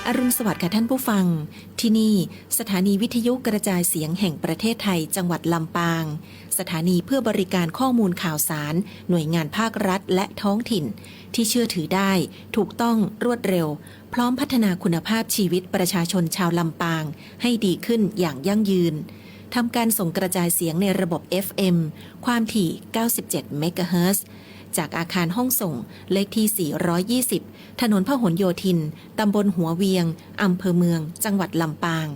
อรุณสวัสดิ์ค่ะท่านผู้ฟังที่นี่สถานีวิทยุกระจายเสียงแห่งประเทศไทยจังหวัดลำปางสถานีเพื่อบริการข้อมูลข่าวสารหน่วยงานภาครัฐและท้องถิ่นที่เชื่อถือได้ถูกต้องรวดเร็วพร้อมพัฒนาคุณภาพชีวิตประชาชนชาวลำปางให้ดีขึ้นอย่างยั่งยืนทำการส่งกระจายเสียงในระบบ FM ความถี่ 97 เมกะเฮิรตซ์จากอาคารห้องส่งเลขที่ 420 ถนนพหลโยธิน ตำบลหัวเวียง อำเภอเมือง จังหวัดลำปาง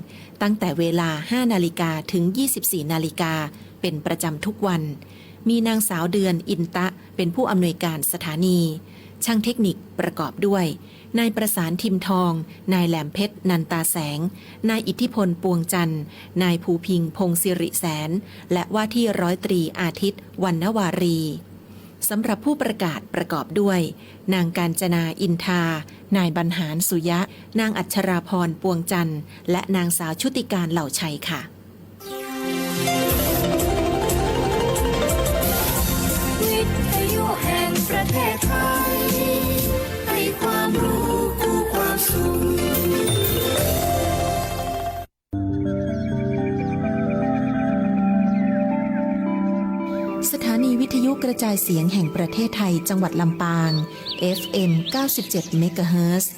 ตั้งแต่เวลา 5 นาฬิกาถึง 24 นาฬิกา เป็นประจำทุกวัน มีนางสาวเดือนอินตะเป็นผู้อำนวยการสถานี ช่างเทคนิคประกอบด้วย นายประสานทิมทอง นายแหลมเพชรนันตาแสง นายอิทธิพลปวงจันทร์ นายภูพิงพงศิริแสน และว่าที่ร้อยตรีอาทิตย์วรรณวารีสำหรับผู้ประกาศประกอบด้วย นางกาญจนาอินทา นายบรรหารสุยะ นางอัชราพรปวงจันทร์ และนางสาวชุติการเหล่าชัยค่ะวิทยุแห่งประเทศไทยให้ความรู้คู่ความสุขสถานีวิทยุกระจายเสียงแห่งประเทศไทยจังหวัดลำปาง FM 97 เมกะเฮิรตซ์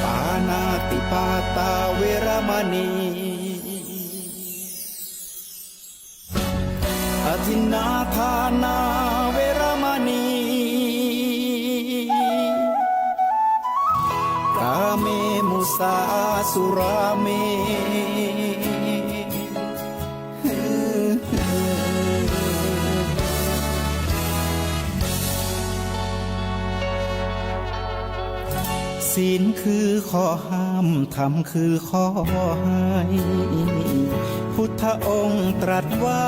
ปานาติปาตาเวรมณีอทินนาทานาเวรมณีกาเมมุสาสุราเมศีลคือข้อห้ามธรรมคือข้อให้พุทธองค์ตรัสไว้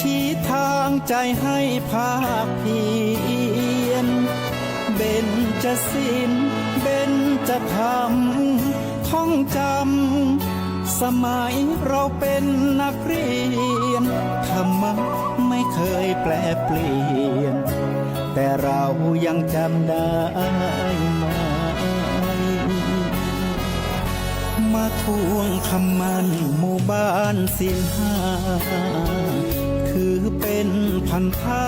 ชี้ทางใจให้ภาคเพียรเบญจศีลเบญจธรรมท่องจำสมัยเราเป็นนักเรียนธรรมะไม่เคยแปลเปลี่ยนแต่เรายังจำได้มาทวงคำมันหมู่บ้านศีลห้าถือเป็นพันธะ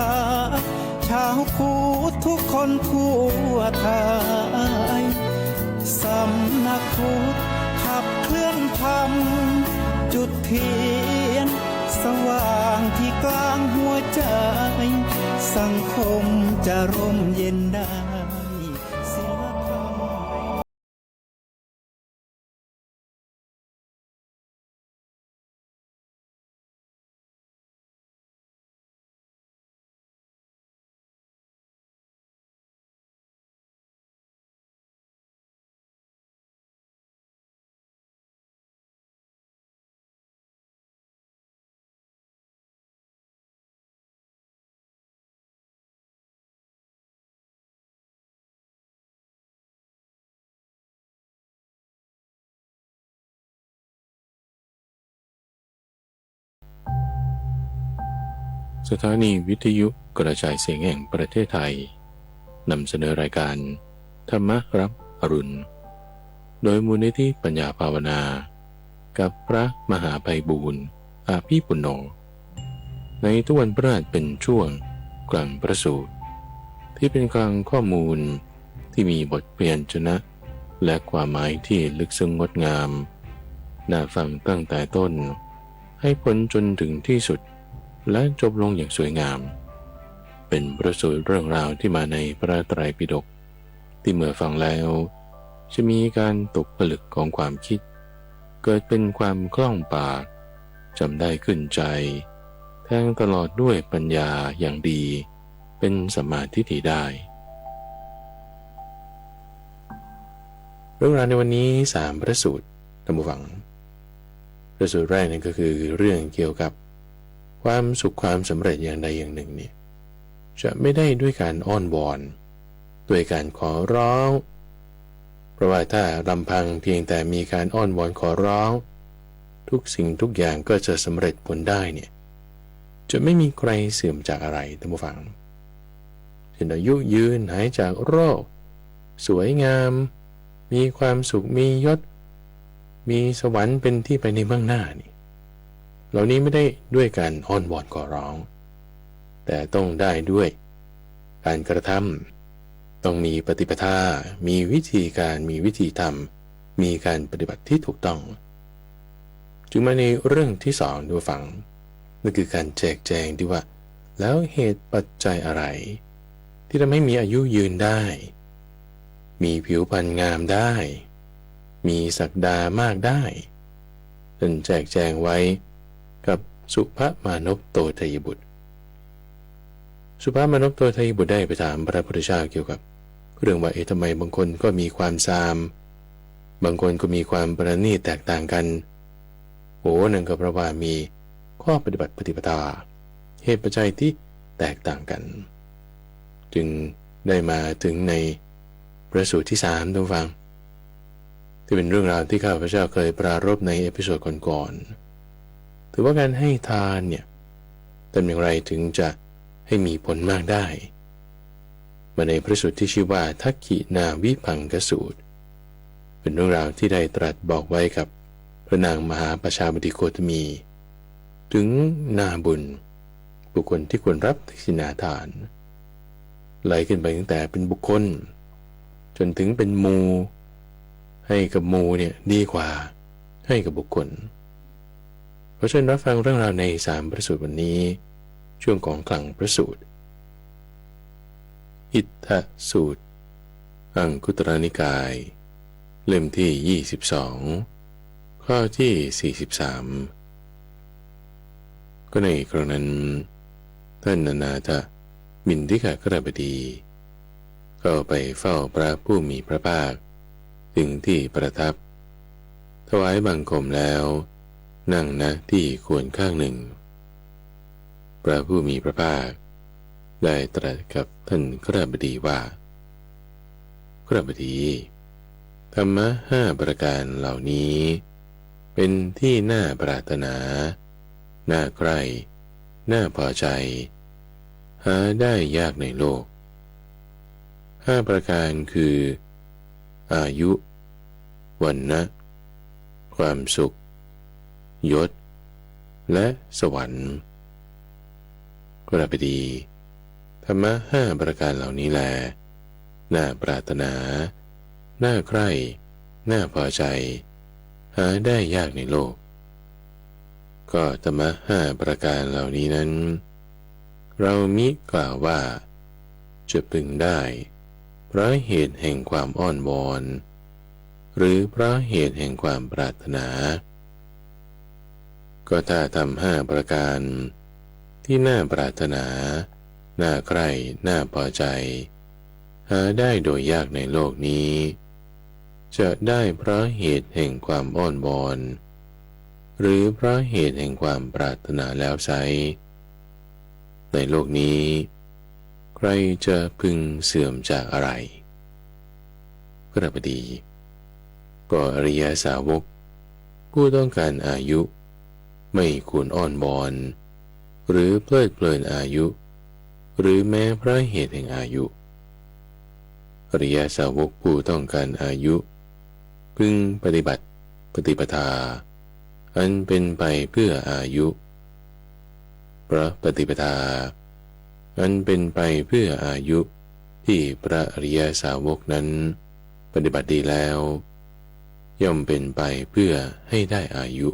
ชาวพุทธทุกคนทั่วไทยสำนักพุทธขับเคลื่อนธรรมจุดเทียนสว่างที่กลางหัวใจสังคมจะร่มเย็นได้ศีลธรรมสถานีวิทยุกระจายเสียงแห่งประเทศไทยนำเสนอรายการธรรมรับอรุณโดยมูลนิธิปัญญาภาวนากับพระมหาไพบูลย์อาภีปุณโญในทุกวันพฤหัสเป็นช่วงกลั่นประสูตรที่เป็นกลางข้อมูลที่มีบทเปลี่ยนชนะและความหมายที่ลึกซึ้งงดงามน่าฟังตั้งแต่ต้นให้พ้นจนถึงที่สุดและจบลงอย่างสวยงามเป็นประสูตรเรื่องราวที่มาในพระไตรปิฎกที่เมื่อฟังแล้วจะมีการตกผลึกของความคิดเกิดเป็นความคล่องปากจำได้ขึ้นใจแทงตลอดด้วยปัญญาอย่างดีเป็นสัมมาทิฏฐิได้เรื่องราวในวันนี้3พระสูตรท่านผู้ฟังพระสูตรแรกนั่นก็คือเรื่องเกี่ยวกับความสุขความสำเร็จอย่างใดอย่างหนึ่งเนี่ย จะไม่ได้ด้วยการอ้อนวอนด้วยการขอร้องเพราะว่าถ้าลำพังเพียงแต่มีการอ้อนวอนขอร้องทุกสิ่งทุกอย่างก็จะสำเร็จผลได้เนี่ยจะไม่มีใครเสื่อมจากอะไรท่านผู้ฟังเช่นอายุยืนหายจากโรคสวยงามมีความสุขมียศมีสวรรค์เป็นที่ไปในเบื้องหน้านี่เหล่านี้ไม่ได้ด้วยการอ้อนวอนขอร้องแต่ต้องได้ด้วยการกระทำต้องมีปฏิปทามีวิธีการมีวิธีทำมีการปฏิบัติที่ถูกต้องจึงมาในเรื่องที่สองดูฟังนั่นคือการแจกแจงที่ว่าแล้วเหตุปัจจัยอะไรที่ทำให้มีอายุยืนได้มีผิวพรรณงามได้มีศักดามากได้ท่านแจกแจงไว้กับสุภมานพโตทยบุตรสุภมานพโตทยบุตรได้ไปถามพระพุทธเจ้าเกี่ยวกับเรื่องว่าทำไมบางคนก็มีความซามบางคนก็มีความประณีตแตกต่างกันนั่นก็เพราะว่ามีข้อปฏิบัติปฏิปทาเหตุปัจจัยที่แตกต่างกันจึงได้มาถึงในพระสูตรที่3ท่านฟังที่เป็นเรื่องราวที่ข้าพเจ้าเคยปรารภในเอพิโซดก่อนๆถือว่าการให้ทานเนี่ยทำอย่างไรถึงจะให้มีผลมากได้มาในพระสูตรที่ชื่อว่าทักขินาวิพังคสูตรเป็นเรื่องราวที่ได้ตรัสบอกไว้กับพระนางมหาประชาบดีโคตมีถึงนาบุญบุคคลที่ควรรับทินาทานไล่ขึ้นไปตั้งแต่เป็นบุคคลจนถึงเป็นหมู่ให้กับหมู่เนี่ยดีกว่าให้กับบุคคลเพราะฉะนั้นรับฟังเรื่องราวใน3พระสูตรวันนี้ช่วงของคลังพระสูตรอิทธสูตรอังคุตรนิกายเล่มที่22ข้อที่43ก็ในครั้งนั้นท่านนานาถบิณฑิกกฤบดีก็ไปเฝ้าพระผู้มีพระภาคถึงที่ประทับถวายบังคมแล้วนั่งณที่ควรข้างหนึ่งพระผู้มีพระภาคได้ตรัสกับท่านกฤบดีว่ากฤบดีธรรมะ5ประการเหล่านี้เป็นที่น่าปรารถนาน่าใคร่น่าพอใจหาได้ยากในโลก5ประการคืออายุวรรณะความสุขยศและสวรรค์กฤบดีธรรมะ5ประการเหล่านี้แลน่าปรารถนาน่าใคร่น่าพอใจหาได้ยากในโลกก็ธรรมะ5ประการเหล่านี้นั้นเรามิกล่าวว่าจะพึงได้เพราะเหตุแห่งความอ้อนวอนหรือเพราะเหตุแห่งความปรารถนาก็ถ้าทำ5ประการที่น่าปรารถนาน่าใคร่น่าพอใจหาได้โดยยากในโลกนี้จะได้เพราะเหตุแห่งความอ้อนวอนหรือเพราะเหตุแห่งความปรารถนาแล้วไซร้ในโลกนี้ใครจะพึงเสื่อมจากอะไรกฤบดีก็อริยสาวกผู้ต้องการอายุไม่ควรอ้อนวอนหรือเพลิดเพลินอายุหรือแม้เพราะเหตุแห่งอายุอริยสาวกผู้ต้องการอายุพึงปฏิบัติปฏิปทาอันเป็นไปเพื่ออายุเพราะปฏิปทาอันเป็นไปเพื่ออายุที่พระอริยสาวกนั้นปฏิบัติดีแล้วย่อมเป็นไปเพื่อให้ได้อายุ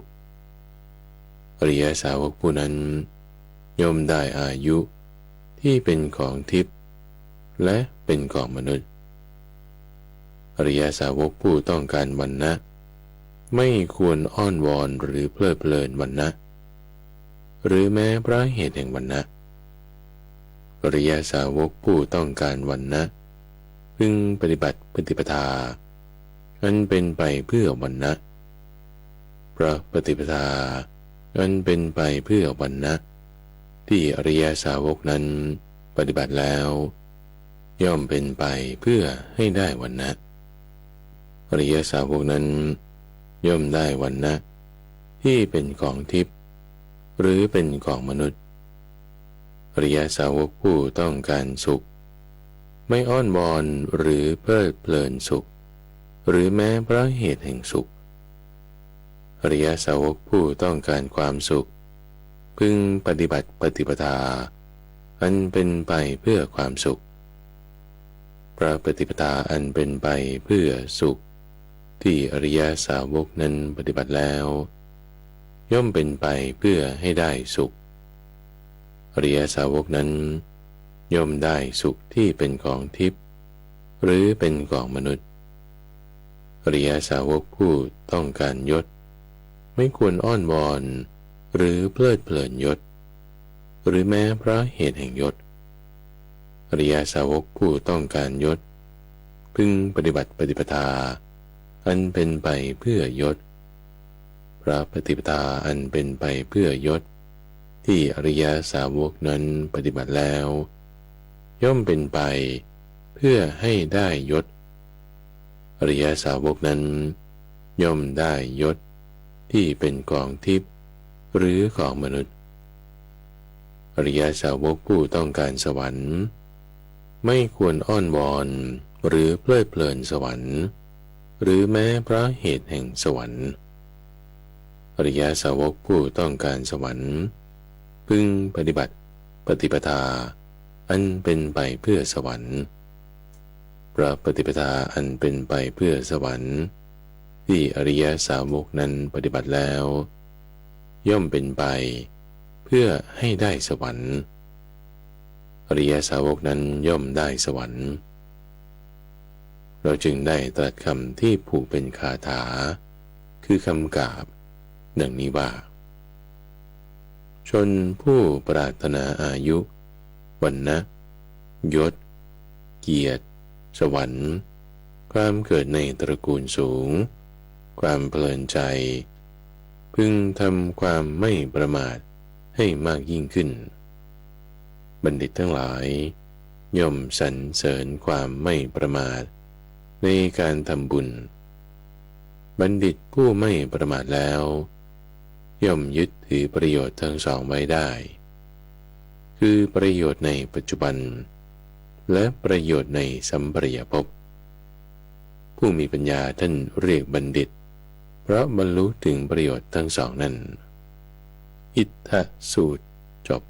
อริยสาวกผู้นั้นย่อมได้อายุที่เป็นของทิพย์และเป็นของมนุษย์อริยสาวกผู้ต้องการวรรณะไม่ควรอ้อนวอนหรือเพลิดเพลินวรรณะหรือแม้เพราะเหตุแห่งวรรณะอริยสาวกผู้ต้องการวรรณะพึงปฏิบัติปฏิปทาอันเป็นไปเพื่อวรรณะเพราะปฏิปทาอันเป็นไปเพื่อวรรณะที่อริยสาวกนั้นป ปฏิบัติแล้วย่อมเป็นไปเพื่อให้ได้วรรณะอริยสาวกนั้นย่อมได้วรรณะที่เป็นของทิพย์หรือเป็นของมนุษย์อริยสาวกผู้ต้องการสุขไม่อ้อนวอนหรือเพลิดเพลินสุขหรือแม้เพราะเหตุแห่งสุขอริยสาวกผู้ต้องการความสุขพึงปฏิบัติปฏิปทาอันเป็นไปเพื่อความสุขพระปฏิปทาอันเป็นไปเพื่อสุขที่อริยสาวกนั้นปฏิบัติแล้วย่อมเป็นไปเพื่อให้ได้สุขอริยสาวกนั้นย่อมได้สุขที่เป็นของทิพย์หรือเป็นของมนุษย์อริยสาวกผู้ต้องการยศไม่ควรอ้อนวอนหรือเพลิดเพลินยศหรือแม้เพราะเหตุแห่งยศอริยสาวกผู้ต้องการยศพึงปฏิบัติปฏิปทาอันเป็นไปเพื่อยศพระปฏิปทาอันเป็นไปเพื่อยศที่อริยสาวกนั้นปฏิบัติแล้วย่อมเป็นไปเพื่อให้ได้ยศอริยสาวกนั้นย่อมได้ยศที่เป็นของทิพย์หรือของมนุษย์อริยสาวกผู้ต้องการสวรรค์ไม่ควรอ้อนวอนหรือเพลิดเพลินสวรรค์หรือแม้เพราะเหตุแห่งสวรรค์อริยสาวกผู้ต้องการสวรรค์พึงปฏิบัติปฏิปทาอันเป็นไปเพื่อสวรรค์พระปฏิปทาอันเป็นไปเพื่อสวรรค์ที่อริยสาวกนั้นปฏิบัติแล้วย่อมเป็นไปเพื่อให้ได้สวรรค์อริยสาวกนั้นย่อมได้สวรรค์เราจึงได้ตรัสคำที่ผูกเป็นคาถาคือคำกาบดังนี้ว่าชนผู้ปรารถนาอายุวรรณะยศเกียรติสวรรค์ความเกิดในตระกูลสูงความเพลินใจพึงทำความไม่ประมาทให้มากยิ่งขึ้นบัณฑิตทั้งหลายย่อมสรรเสริญความไม่ประมาทในการทำบุญบัณฑิตผู้ไม่ประมาทแล้วย่อมยึดถือประโยชน์ทั้งสองไว้ได้คือประโยชน์ในปัจจุบันและประโยชน์ในสัมปรายภพผู้มีปัญญาท่านเรียกบัณฑิตเพราะบรรลุถึงประโยชน์ทั้งสองนั้นอิทธสูตรจบ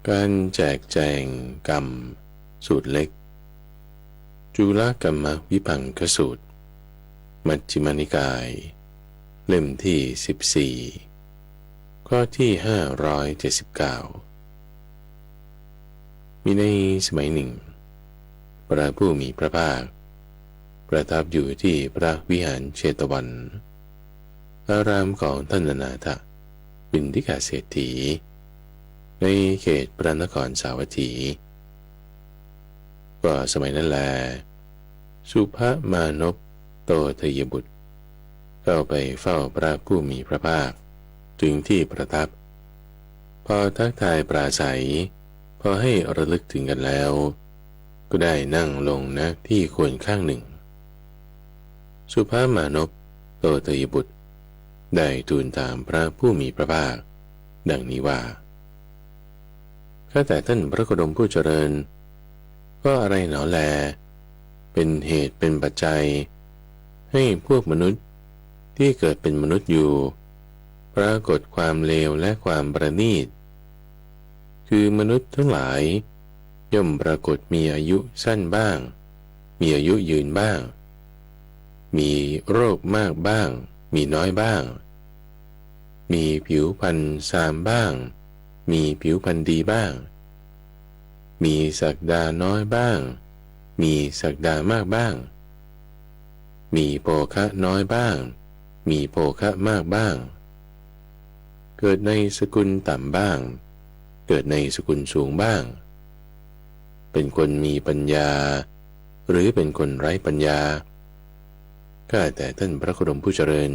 การแจกแจงกรรมสูตรเล็กจุลกัมมวิภังคสูตรมัชฌิมานิกายเล่มที่14ข้อที่579มีในสมัยหนึ่งพระผู้มีพระภาคประทับอยู่ที่พระวิหารเชตวันอารามของท่านอนาถบิณฑิกเศรษฐีในเขตพระนครสาวัตถีก็สมัยนั้นแลสุภมานพโตทยบุตรเข้าไปเฝ้าพระผู้มีพระภาคถึงที่ประทับพอทักทายปราศัยพอให้ระลึกถึงกันแล้วก็ได้นั่งลงณที่ควรข้างหนึ่งสุภมานพโตทยบุตรได้ทูลถามพระผู้มีพระภาคดังนี้ว่าข้าแต่ท่านพระโคดมผู้เจริญก็อะไรหนอแลเป็นเหตุเป็นปัจจัยให้พวกมนุษย์ที่เกิดเป็นมนุษย์อยู่ปรากฏความเลวและความประณีตคือมนุษย์ทั้งหลายย่อมปรากฏมีอายุสั้นบ้างมีอายุยืนบ้างมีโรคมากบ้างมีน้อยบ้างมีผิวพรรณทรามบ้างมีผิวพรรณดีบ้างมีศักดาน้อยบ้างมีศักดามากบ้างมีโภคะน้อยบ้างมีโภคะมากบ้างเกิดในสกุลต่ำบ้างเกิดในสกุลสูงบ้างเป็นคนมีปัญญาหรือเป็นคนไร้ปัญญาข้าแต่ท่านพระโคดมผู้เจริญ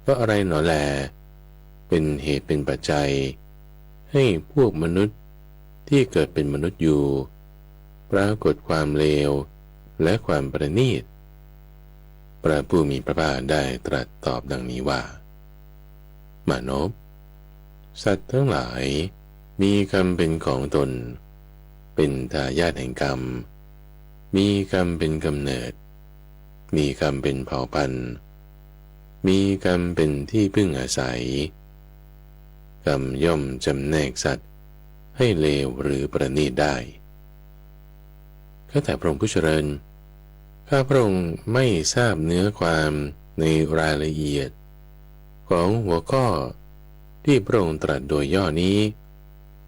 ก็อะไรหนอแลเป็นเหตุเป็นปัจจัยให้พวกมนุษย์ ที่เกิดเป็นมนุษย์อยู่ปรากฏความเลวและความประณีตพระผู้มีพระภาคได้ตรัสตอบดังนี้ว่ามานพสัตว์ทั้งหลายมีกรรมเป็นของตนเป็นทายาทแห่งกรรมมีกรรมเป็นกำเนิดมีกรรมเป็นเผ่าพันธุ์มีกรรมเป็นที่พึ่งอาศัยกรรมย่อมจำแนกสัตว์ให้เลวหรือประณีตได้ข้าแต่พระองค์ผู้เจริญข้าพระองค์ไม่ทราบเนื้อความในรายละเอียดของหัวข้อที่พระองค์ตรัสโดยย่อนี้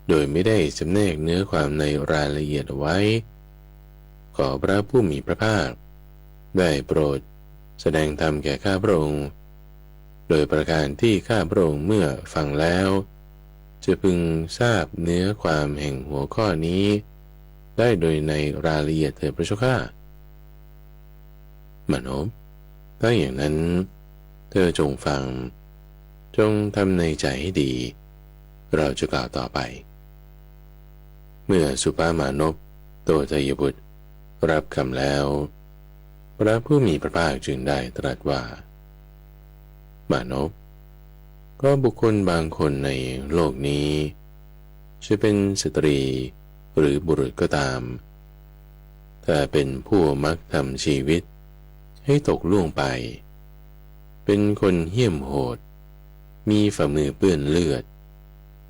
โดยไม่ได้จำแนกเนื้อความในรายละเอียดเอาไว้ขอพระผู้มีพระภาคได้โปรดแสดงธรรมแก่ข้าพระองค์โดยประการที่ข้าพระองค์เมื่อฟังแล้วจะพึงทราบเนื้อความแห่งหัวข้อนี้ได้โดยในรายละเอียดเถิดพระเจ้าข้ามานพถ้าอย่างนั้นเธอจงฟังจงทำในใจให้ดีเราจะกล่าวต่อไปเมื่อสุภามานพโตทยบุตรรับคำแล้วพระผู้มีพระภาคจึงได้ตรัสว่ามานพก็บุคคลบางคนในโลกนี้จะเป็นสตรีหรือบุรุษก็ตามถ้าเป็นผู้มักทำชีวิตให้ตกล่วงไปเป็นคนเหี้ยมโหดมีฝ่ามือเปื้อนเลือด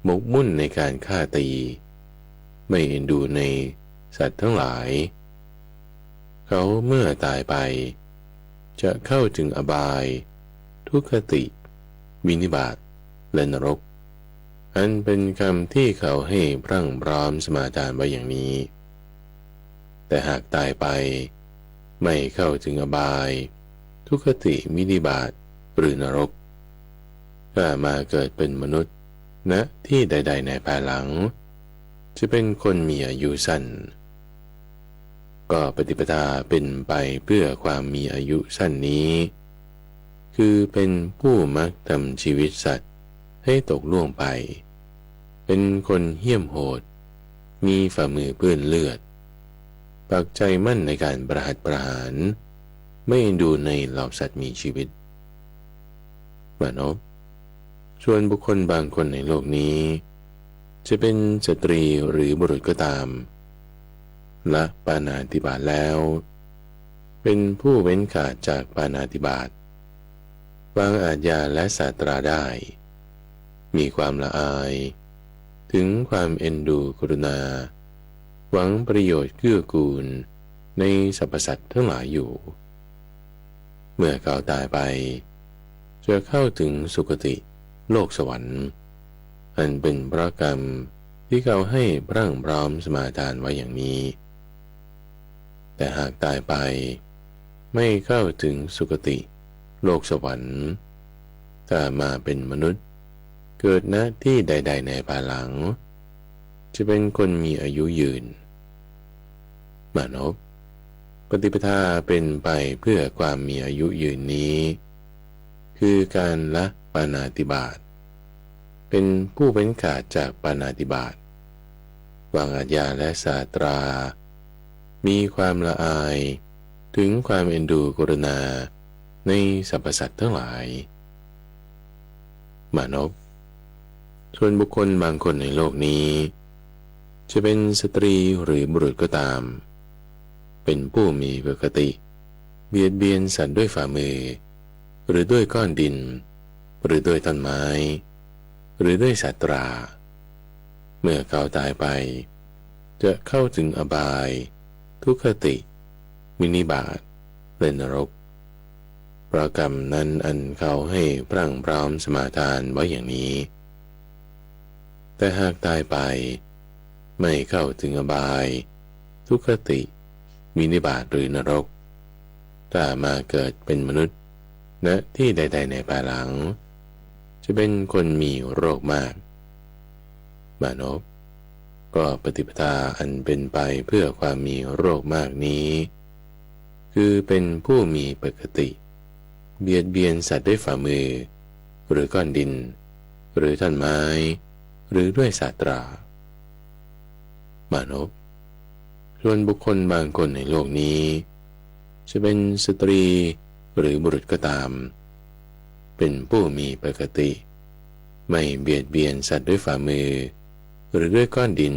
หมกมุ่นในการฆ่าตีไม่เอ็นดูในสัตว์ทั้งหลายเขาเมื่อตายไปจะเข้าถึงอบายทุกขติวินิบาตและนรกอันเป็นคำที่เขาให้พรั่งพร้อมสมาทานไว้อย่างนี้แต่หากตายไปไม่เข้าถึงอบายทุกขติวินิบาตหรือนรกถ้ามาเกิดเป็นมนุษย์ณที่ใดๆในภายหลังจะเป็นคนมีอายุสั้นก็ปฏิปทาเป็นไปเพื่อความมีอายุสั้นนี้คือเป็นผู้มักทำชีวิตสัตว์ให้ตกล่วงไปเป็นคนเหี้ยมโหดมีฝ่ามือเปื้อนเลือดปักใจมั่นในการประหัตประหารไม่ดูในเหล่าสัตว์มีชีวิตมานพส่วนบุคคลบางคนในโลกนี้จะเป็นสตรีหรือบุรุษก็ตามละปาณาติบาตแล้วเป็นผู้เว้นขาดจากปาณาติบาตวางอาทยาและศาสตราได้มีความละอายถึงความเอ็นดูกรุณาหวังประโยชน์เกื้อกูลในสรรพสัตว์ทั้งหลายอยู่เมื่อเขาตายไปจะเข้าถึงสุคติโลกสวรรค์อันเป็นเพราะกรรมที่เขาให้พรั่งพร้อมสมาทานไว้อย่างนี้แต่หากตายไปไม่เข้าถึงสุคติโลกสวรรค์ถ้ามาเป็นมนุษย์เกิดณที่ใดๆในภายหลังจะเป็นคนมีอายุยืนมานพปฏิปทาเป็นไปเพื่อความมีอายุยืนนี้คือการละปาณาติบาตเป็นผู้เว้นขาดจากปาณาติบาตวางอาทยาและศาสตรามีความละอายถึงความเอ็นดูกรุณาในสรรพสัตว์ทั้งหลายมานพส่วนบุคคลบางคนในโลกนี้จะเป็นสตรีหรือบุรุษก็ตามเป็นผู้มีปกติเบียดเบียนสัตว์ด้วยฝ่ามือหรือด้วยก้อนดินหรือด้วยต้นไม้หรือด้วยสัตราเมื่อเขาตายไปจะเข้าถึงอบายทุกขติวินิบาตและนรกเพราะกรรมนั้นอันเขาให้พรั่งพร้อมสมาทานไว้อย่างนี้แต่หากตายไปไม่เข้าถึงอบายทุกขติวินิบาตหรือนรกถ้ามาเกิดเป็นมนุษย์ณที่ใดๆในภายหลังจะเป็นคนมีโรคมากมานพก็ปฏิปทาอันเป็นไปเพื่อความมีโรคมากนี้คือเป็นผู้มีปกติเบียดเบียนสัตว์ด้วยฝ่ามือหรือก้อนดินหรือท่อนไม้หรือด้วยศาสตรา มานพส่วนบุคคลบางคนในโลกนี้จะเป็นสตรีหรือบุรุษก็ตามเป็นผู้มีปกติไม่เบียดเบียนสัตว์ด้วยฝ่ามือหรือด้วยก้อนดิน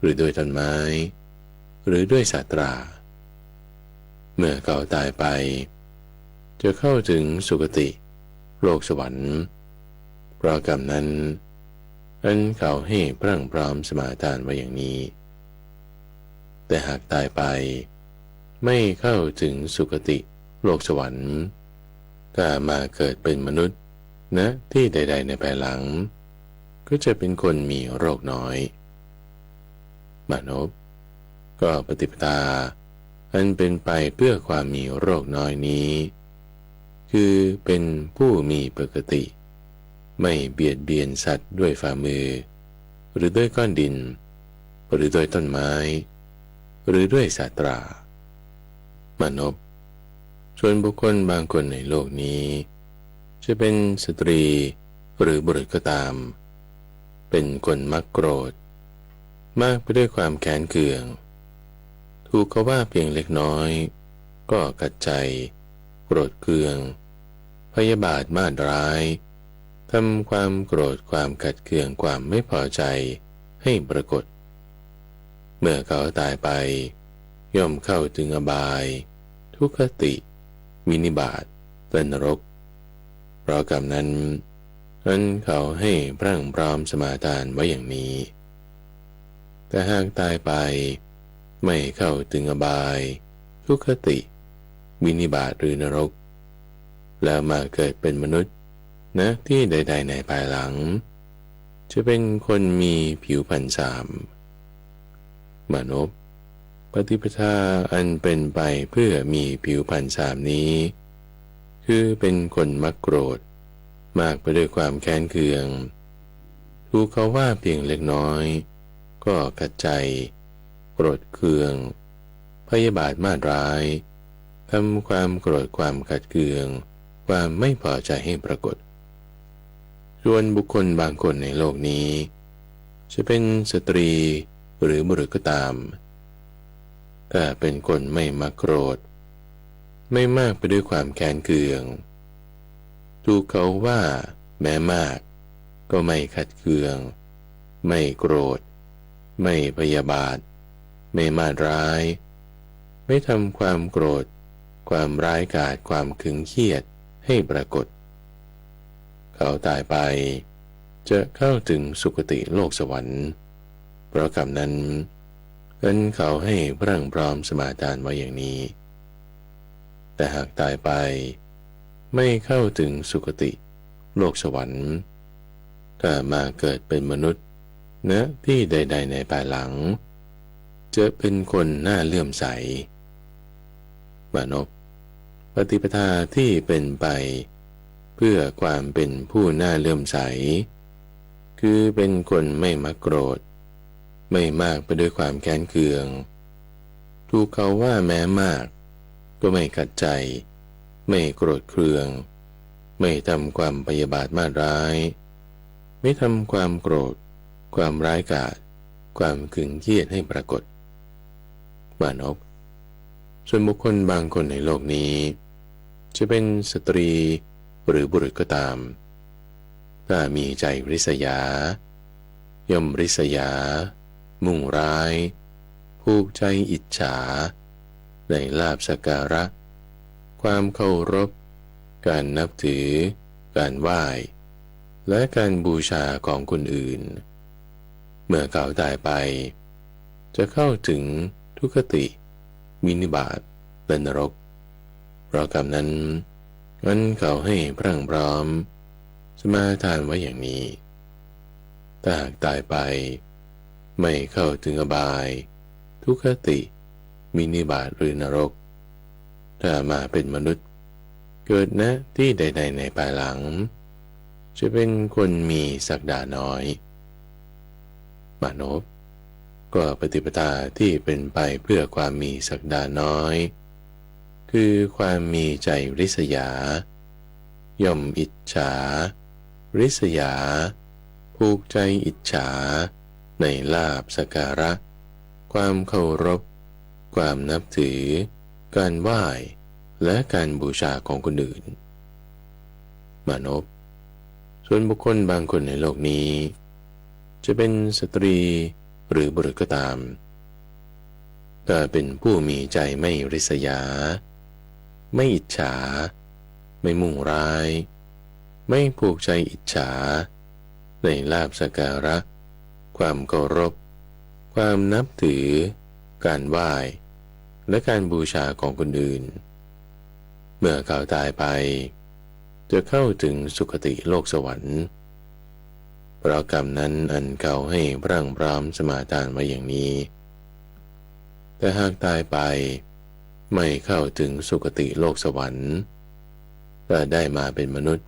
หรือด้วยต้นไม้หรือด้วยศาสตราเมื่อเขาตายไปจะเข้าถึงสุคติโลกสวรรค์เพราะกรรมนั้นอันเขาให้พรั่งพร้อมสมาทานไว้อย่างนี้แต่หากตายไปไม่เข้าถึงสุคติโลกสวรรค์ถ้ามาเกิดเป็นมนุษย์ณที่ใดๆในภายหลังก็จะเป็นคนมีโรคน้อยมานพก็ปฏิปทาอันเป็นไปเพื่อความมีโรคน้อยนี้คือเป็นผู้มีปกติไม่เบียดเบียนสัตว์ด้วยฝ่ามือหรือด้วยก้อนดินหรือด้วยต้นไม้หรือด้วยศาสตรามานพส่วนบุคคลบางคนในโลกนี้จะเป็นสตรีหรือบุรุษก็ตามเป็นคนมักโกรธมากไปด้วยความแค้นเคืองถูกเขาว่าเพียงเล็กน้อยก็กัดใจโกรธเคืองพยาบาทมาดร้ายทำความโกรธความกัดเคืองความไม่พอใจให้ปรากฏเมื่อเขาตายไปย่อมเข้าถึงอบายทุกขติวินิบาตและนรกเพราะกรรมนั้นเขาให้พรั่งพร้อมสมาทานไว้อย่างนี้แต่หากตายไปไม่เข้าถึงอบายทุกขติวินิบาตหรือนรกแล้วมาเกิดเป็นมนุษย์ณที่ใดๆในภายหลังจะเป็นคนมีผิวพรรณสามมานพปฏิปทาอันเป็นไปเพื่อมีผิวพรรณสามนี้คือเป็นคนมักโกรธมากไปด้วยความแค้นเคืองถูกเขาว่าเพียงเล็กน้อยก็กัดใจโกรธเคืองพยาบาทมาดร้ายทำความโกรธความขัดเคืองความไม่พอใจให้ปรากฏส่วนบุคคลบางคนในโลกนี้จะเป็นสตรีหรือบุรุษก็ตามถ้าเป็นคนไม่มักโกรธไม่มากไปด้วยความแค้นเคืองถูกเขาว่าแม้มากก็ไม่ขัดเคืองไม่โกรธไม่พยาบาทไม่มาดร้ายไม่ทำความโกรธความร้ายกาจความขึงเครียดให้ปรากฏเขาตายไปจะเข้าถึงสุคติโลกสวรรค์เพราะกรรมนั้นเขาให้พรั่งพร้อมสมาทานไว้อย่างนี้แต่หากตายไปไม่เข้าถึงสุคติโลกสวรรค์ถ้ามาเกิดเป็นมนุษย์ณที่ใดๆในภายหลังจะเป็นคนน่าเลื่อมใสมานพปฏิปทาที่เป็นไปเพื่อความเป็นผู้น่าเลื่อมใสคือเป็นคนไม่มักโกรธไม่มากไปด้วยความแค้นเคืองถูกเขาว่าแม้มากก็ไม่ขัดใจไม่โกรธเคืองไม่ทำความพยาบาทมาดร้ายไม่ทำความโกรธความร้ายกาจความขึงเครียดให้ปรากฏมานพส่วนบุคคลบางคนในโลกนี้จะเป็นสตรีหรือบุรุษก็ตามถ้ามีใจริษยาย่อมริษยามุ่งร้ายผูกใจอิจฉาในลาภสักการะความเคารพการนับถือการไหว้และการบูชาของคนอื่นเมื่อเขาตายไปจะเข้าถึงทุกขติวินิบาตและนรกเพราะกรรมนั้นเขาให้พรั่งพร้อมสมาทานไว้อย่างนี้ถ้าหากตายไปไม่เข้าถึงอบายทุกขติวินิบาตหรือนรกถ้ามาเป็นมนุษย์เกิดณที่ใดๆในภายหลังจะเป็นคนมีศักดาน้อยมานพก็ปฏิปทาที่เป็นไปเพื่อความมีศักดาน้อยคือความมีใจริษยาย่อมอิจฉาริษยาผูกใจอิจฉาในลาภสักการะ ความเคารพความนับถือการไหว้และการบูชาของคนอื่นมานพส่วนบุคคลบางคนในโลกนี้จะเป็นสตรีหรือบุรุษก็ตามก็เป็นผู้มีใจไม่ริษยาไม่อิจฉาไม่มุ่งร้ายไม่ผูกใจอิจฉาในลาภสักการะความเคารพความนับถือการไหว้และการบูชาของคนอื่นเมื่อเขาตายไปจะเข้าถึงสุคติโลกสวรรค์เพราะกรรมนั้นอันเขาให้พรั่งพร้อมสมาทานไว้อย่างนี้แต่หากตายไปไม่เข้าถึงสุคติโลกสวรรค์แต่ได้มาเป็นมนุษย์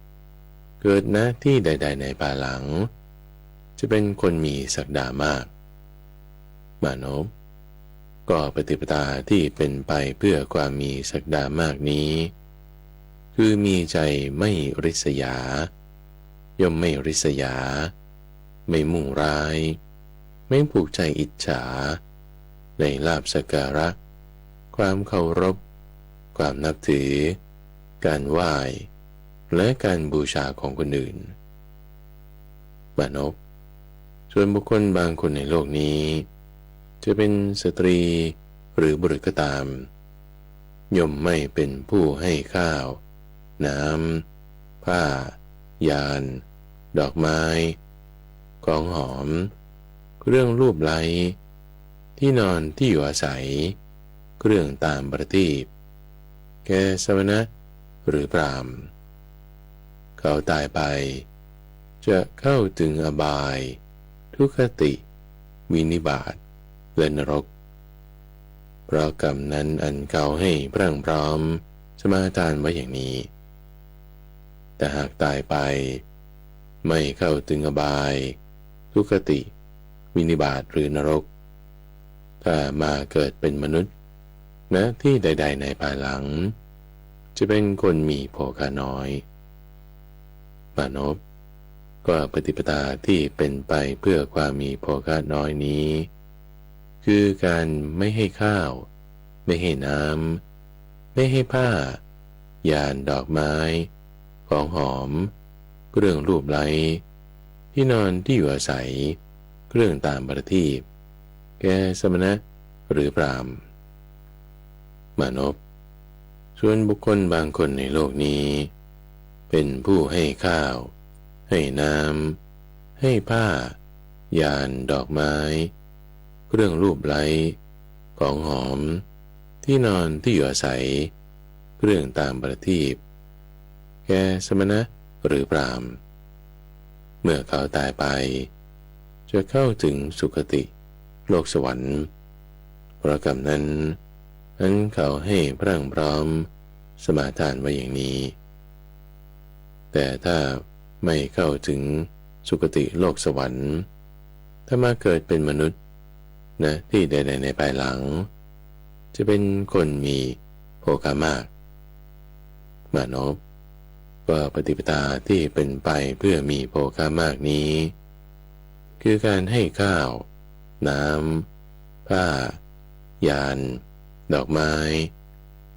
เกิดณที่ใดๆในภายหลังจะเป็นคนมีศักดามากมานพก็ปฏิปทาที่เป็นไปเพื่อความมีศักดามากนี้คือมีใจไม่ริษยาย่อมไม่ริษยาไม่มุ่งร้ายไม่ผูกใจอิจฉาในลาภสักการะความเคารพความนับถือการไหว้และการบูชาของคนอื่นมานพส่วนบุคคลบางคนในโลกนี้จะเป็นสตรีหรือบุรุษก็ตามย่อมไม่เป็นผู้ให้ข้าวน้ำผ้ายานดอกไม้ของหอมเครื่องรูปไล้ที่นอนที่อยู่อาศัยเครื่องตามประทีปแก่สมณะหรือพราหมณ์เขาตายไปจะเข้าถึงอบายทุกขติวินิบาตและนรกเพราะกรรมนั้นอันเขาให้พรั่งพร้อมสมาทานไว้อย่างนี้แต่หากตายไปไม่เข้าถึงอบายทุกขติวินิบาตหรือนรกถ้ามาเกิดเป็นมนุษย์ณที่ใดๆในภายหลังจะเป็นคนมีโภคาน้อยมานพก็ปฏิปทาที่เป็นไปเพื่อความมีโภคาน้อยนี้คือการไม่ให้ข้าวไม่ให้น้ำไม่ให้ผ้ายานดอกไม้ของหอมเครื่องรูปไล้ที่นอนที่อยู่อาศัยเครื่องตามประทีปแก่สมณะหรือพราหมณ์มานพส่วนบุคคลบางคนในโลกนี้เป็นผู้ให้ข้าวให้น้ำให้ผ้ายานดอกไม้เครื่องรูปไล้ของหอมที่นอนที่อยู่อาศัยเครื่องตามประทีปแก่สมณะหรือพราหมณ์เมื่อเขาตายไปจะเข้าถึงสุคติโลกสวรรค์เพราะกรรมนั้นอันเขาให้พรั่งพร้อมสมาทานไว้อย่างนี้แต่ถ้าไม่เข้าถึงสุคติโลกสวรรค์ถ้ามาเกิดเป็นมนุษย์นะที่ใดๆในภายหลังจะเป็นคนมีโภคามากมานพก็ปฏิปทาที่เป็นไปเพื่อมีโภคามากนี้คือการให้ข้าวน้ำผ้ายานดอกไม้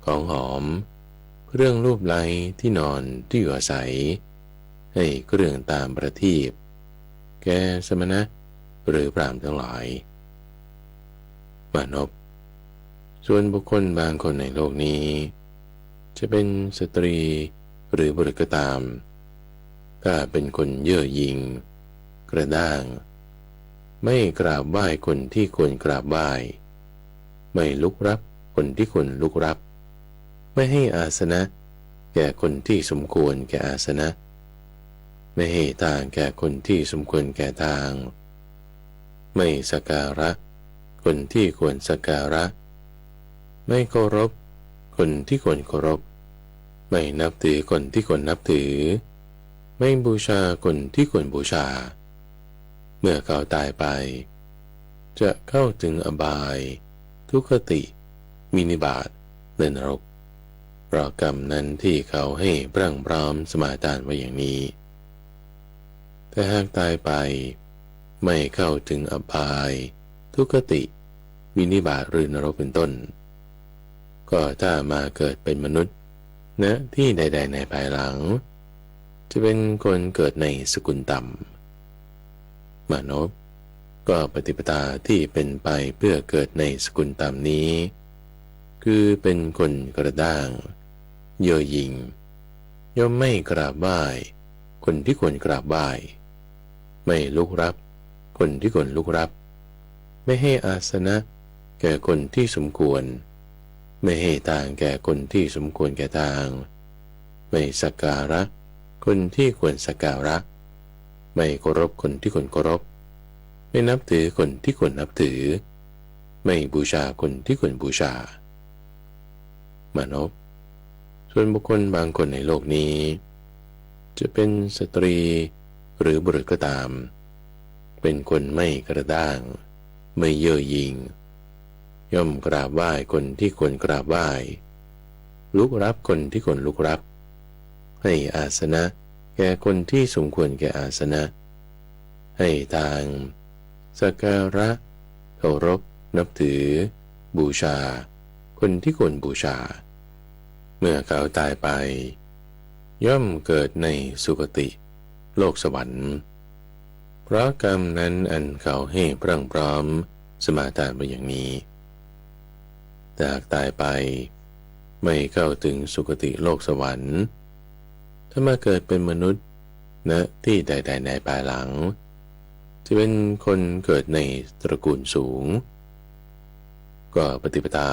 ของหอมเครื่องรูปไล้ที่นอนที่อยู่อาศัยให้เครื่องตามประทีปแก่สมณะหรือพราหมณ์ทั้งหลายมานพส่วนบุคคลบางคนในโลกนี้จะเป็นสตรีหรือบุรุษก็ตามถ้าเป็นคนเย่อหยิ่งกระด้างไม่กราบไหว้คนที่ควรกราบไหว้ไม่ลุกรับคนที่ควรลุกรับไม่ให้อาสนะแก่คนที่สมควรแก่อาสนะไม่ให้ทางแก่คนที่สมควรแก่ทางไม่สักการะคนที่ควรสักการะไม่เคารพคนที่ควรเคารพไม่นับถือคนที่ควรนับถือไม่บูชาคนที่ควรบูชาเมื่อเขาตายไปจะเข้าถึงอบายทุกขติวินิบาตและนรกเพราะกรรมนั้นที่เขาให้พรั่งพร้อมสมาทานไว้อย่างนี้แต่หากตายไปไม่เข้าถึงอบายทุกขติ วินิบาตหรือนรกเป็นต้นก็ถ้ามาเกิดเป็นมนุษย์ณที่ใดๆในภายหลังจะเป็นคนเกิดในสกุลต่ำมนุษย์ก็ปฏิปทาที่เป็นไปเพื่อเกิดในสกุลต่ำนี้คือเป็นคนกระด้างเย่อหยิ่งย่อมไม่กราบไหว้คนที่ควรกราบไหว้ไม่ลุกรับคนที่ควรลุกรับไม่ให้อาสนะแก่คนที่สมควรไม่ให้ทางแก่คนที่สมควรแก่ทางไม่สักการะคนที่ควรสักการะไม่เคารพคนที่ควรเคารพไม่นับถือคนที่ควรนับถือไม่บูชาคนที่ควรบูชามนุษย์ส่วนบุคคลบางคนในโลกนี้จะเป็นสตรีหรือบุรุษก็ตามเป็นคนไม่กระด้างไม่เย่อหยิ่งย่อมกราบไหว้คนที่ควรกราบไหว้ลุกรับคนที่ควรลุกรับให้อาสนะแก่คนที่สมควรแก่อาสนะให้ทางสักการะเคารพนับถือบูชาคนที่ควรบูชาเมื่อเขาตายไปย่อมเกิดในสุคติโลกสวรรค์เพราะกรรมนั้นอันเขาให้พรั่งพร้อมสมาทานมาอย่างนี้แต่หากตายไปไม่เข้าถึงสุคติโลกสวรรค์ถ้ามาเกิดเป็นมนุษย์ณที่ใดๆในภายหลังจะเป็นคนเกิดในตระกูลสูงก็ปฏิปทา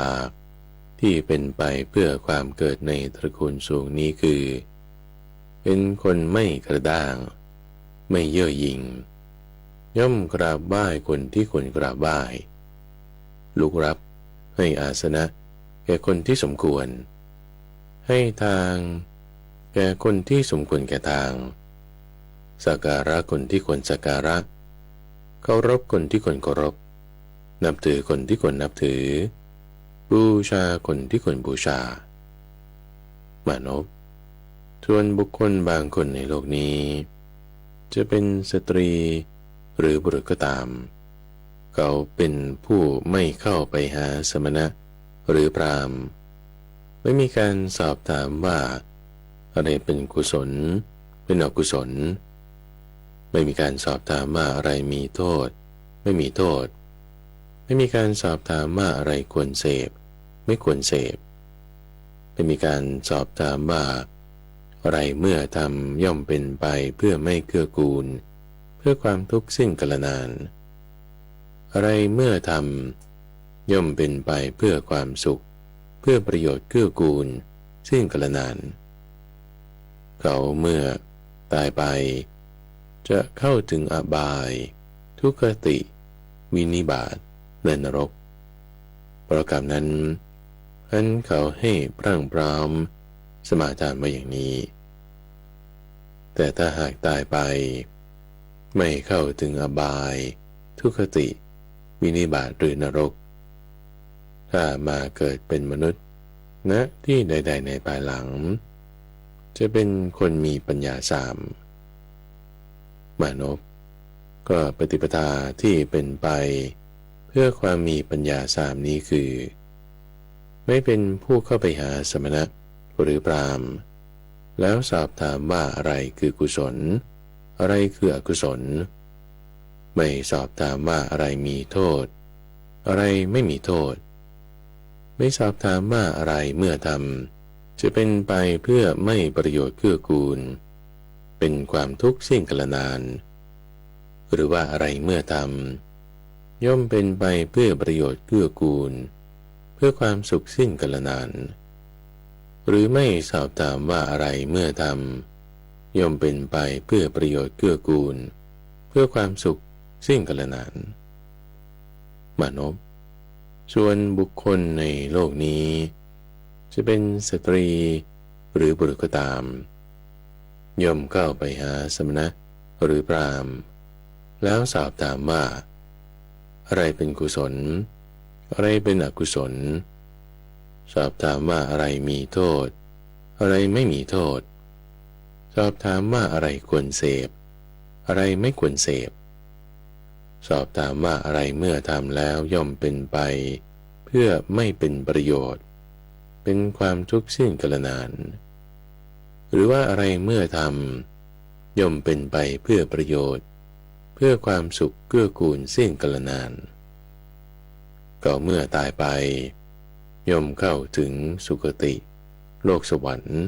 ที่เป็นไปเพื่อความเกิดในตระกูลสูงนี้คือเป็นคนไม่กระด้างไม่เย่อหยิ่งย่อมกราบไหว้คนที่ควรกราบไหว้ลุกรับให้อาสนะแก่คนที่สมควรให้ทางแก่คนที่สมควรแก่ทางสักการะคนที่ควรสักการะเคารพคนที่ควรเคารพนับถือคนที่ควรนับถือบูชาคนที่ควรบูชามนุษย์ส่วนบุคคลบางคนในโลกนี้จะเป็นสตรีหรือบุรุษก็ตามเขาเป็นผู้ไม่เข้าไปหาสมณะหรือพราหมณ์ไม่มีการสอบถามว่าอะไรเป็นกุศลเป็นอกุศลไม่มีการสอบถามว่าอะไรมีโทษไม่มีโทษไม่มีการสอบถามว่าอะไรควรเสพไม่ควรเสพไม่มีการสอบถามว่าอะไรเมื่อทำย่อมเป็นไปเพื่อไม่เกื้อกูลเพื่อความทุกข์สิ้นกาลนานอะไรเมื่อทำย่อมเป็นไปเพื่อความสุขเพื่อประโยชน์เกื้อกูลสิ้นกาลนานเขาเมื่อตายไปจะเข้าถึงอบายทุกขติวินิบาตและนรกประการนั้นอันเขาให้พรั่งพร้อมสมาทานมาอย่างนี้แต่ถ้าหากตายไปไม่เข้าถึงอบายทุกขติวินิบาตหรือนรกถ้ามาเกิดเป็นมนุษย์ณที่ใดๆในภายหลังจะเป็นคนมีปัญญาสามมนุษย์ก็ปฏิปทาที่เป็นไปเพื่อความมีปัญญาสามนี้คือไม่เป็นผู้เข้าไปหาสมณะหรือพราหมณ์แล้วสอบถามว่าอะไรคือกุศลอะไรคืออกุศลไม่สอบถามว่าอะไรมีโทษอะไรไม่มีโทษไม่สอบถามว่าอะไรเมื่อทำจะเป็นไปเพื่อไม่ประโยชน์เกื้อกูลเป็นความทุกข์สิ้นกาลนานหรือว่าอะไรเมื่อทำย่อมเป็นไปเพื่อประโยชน์เกื้อกูลเพื่อความสุขสิ้นกาลนานหรือไม่สอบถามว่าอะไรเมื่อทำย่อมเป็นไปเพื่อประโยชน์เกื้อกูลเพื่อความสุขสิ้นกาลนานมนุษย์ส่วนบุคคลในโลกนี้จะเป็นสตรีหรือบุรุษก็ตามย่อมเข้าไปหาสมณะหรือพราหมณ์แล้วสอบถามว่าอะไรเป็นกุศลอะไรเป็นอกุศลสอบถามว่าอะไรมีโทษอะไรไม่มีโทษสอบถามว่าอะไรควรเสพอะไรไม่ควรเสพ สอบถามว่าอะไรเมื่อทำแล้วย่อมเป็นไปเพื่อไม่เป็นประโยชน์เป็นความทุกข์สิ้นกาลนานหรือว่าอะไรเมื่อทำย่อมเป็นไปเพื่อประโยชน์เพื่อความสุขเกื้อกูลสิ้นกาลนานก็เมื่อตายไปย่อมเข้าถึงสุคติโลกสวรรค์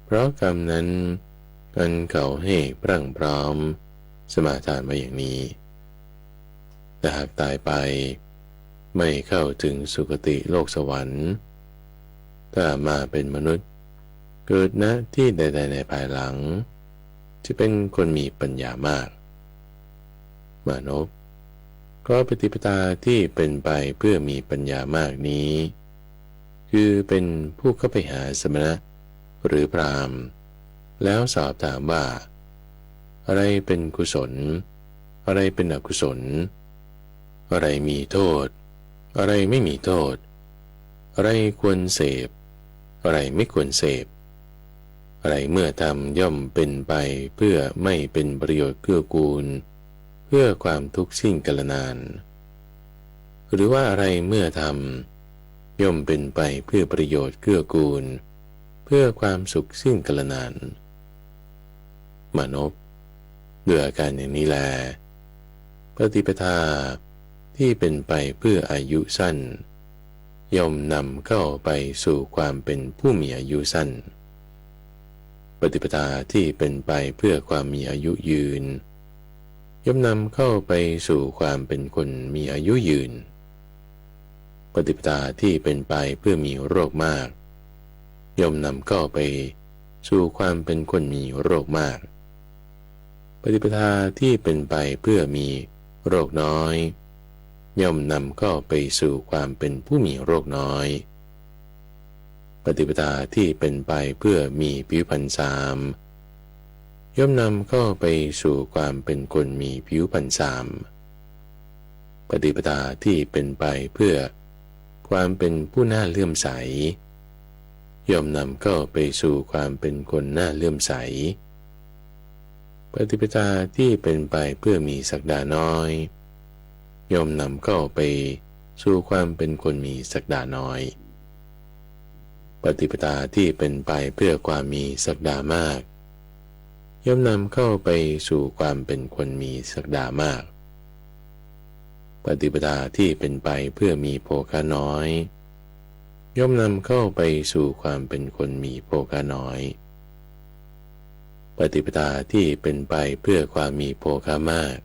เพราะกรรมนั้นอันเขาให้พรั่งพร้อมสมาทานมาอย่างนี้แต่หากตายไปไม่เข้าถึงสุคติโลกสวรรค์ถ้ามาเป็นมนุษย์เกิดณที่ใดๆในภายหลังจะเป็นคนมีปัญญามากมนุษย์ก็ปฏิปทาที่เป็นไปเพื่อมีปัญญามากนี้คือเป็นผู้เข้าไปหาสมณะหรือพราหมณ์แล้วสอบถามว่าอะไรเป็นกุศลอะไรเป็นอกุศลอะไรมีโทษอะไรไม่มีโทษอะไรควรเสพอะไรไม่ควรเสพอะไรเมื่อทำย่อมเป็นไปเพื่อไม่เป็นประโยชน์เกื้อกูลเพื่อความทุกข์สิ้นกาลนานหรือว่าอะไรเมื่อทำย่อมเป็นไปเพื่อประโยชน์เกื้อกูลเพื่อความสุขสิ้นกาลนานมนุษย์ด้วยอาการอย่างนี้แลปฏิปทาที่เป็นไปเพื่ออายุสั้นย่อมนำเข้าไปสู่ความเป็นผู้มีอายุสั้นปฏิปทาที่เป็นไปเพื่อความมีอายุยืนย่อมนำเข้าไปสู่ความเป็นคนมีอายุยืนปฏิปทาที่เป็นไปเพื่อมีโรคมากย่อมนำเข้าไปสู่ความเป็นคนมีโรคมากปฏิปทาที่เป็นไปเพื่อมีโรคน้อยย่อมนำเข้าไปสู่ความเป็นผู้มีโรคน้อยปฏิปทาที่เป็นไปเพื่อมีผิวพรรณสามย่อมนำเข้าไปสู่ความเป็นคนมีผิวพรรณสามปฏิปทาที่เป็นไปเพื่อความเป็นผู้น่าเลื่อมใสย่อมนำเข้าไปสู่ความเป็นคนน่าเลื่อมใสปฏิปทาที่เป็นไปเพื่อมีศักดาน้อยย่อมนำเข้าไปสู่ความเป็นคนมีศักดาน้อยปฏิปทาที่เป็นไปเพื่อความมีศักดามากย่อมนำเข้าไปสู่ความเป็นคนมีศักดามากปฏิปทาที่เป็นไปเพื่อมีโภคะน้อยย่อมนำเข้าไปสู่ความเป็นคนมีโภคะน้อยปฏิปทาที่เป็นไปเพื่อความมีโภคะมาก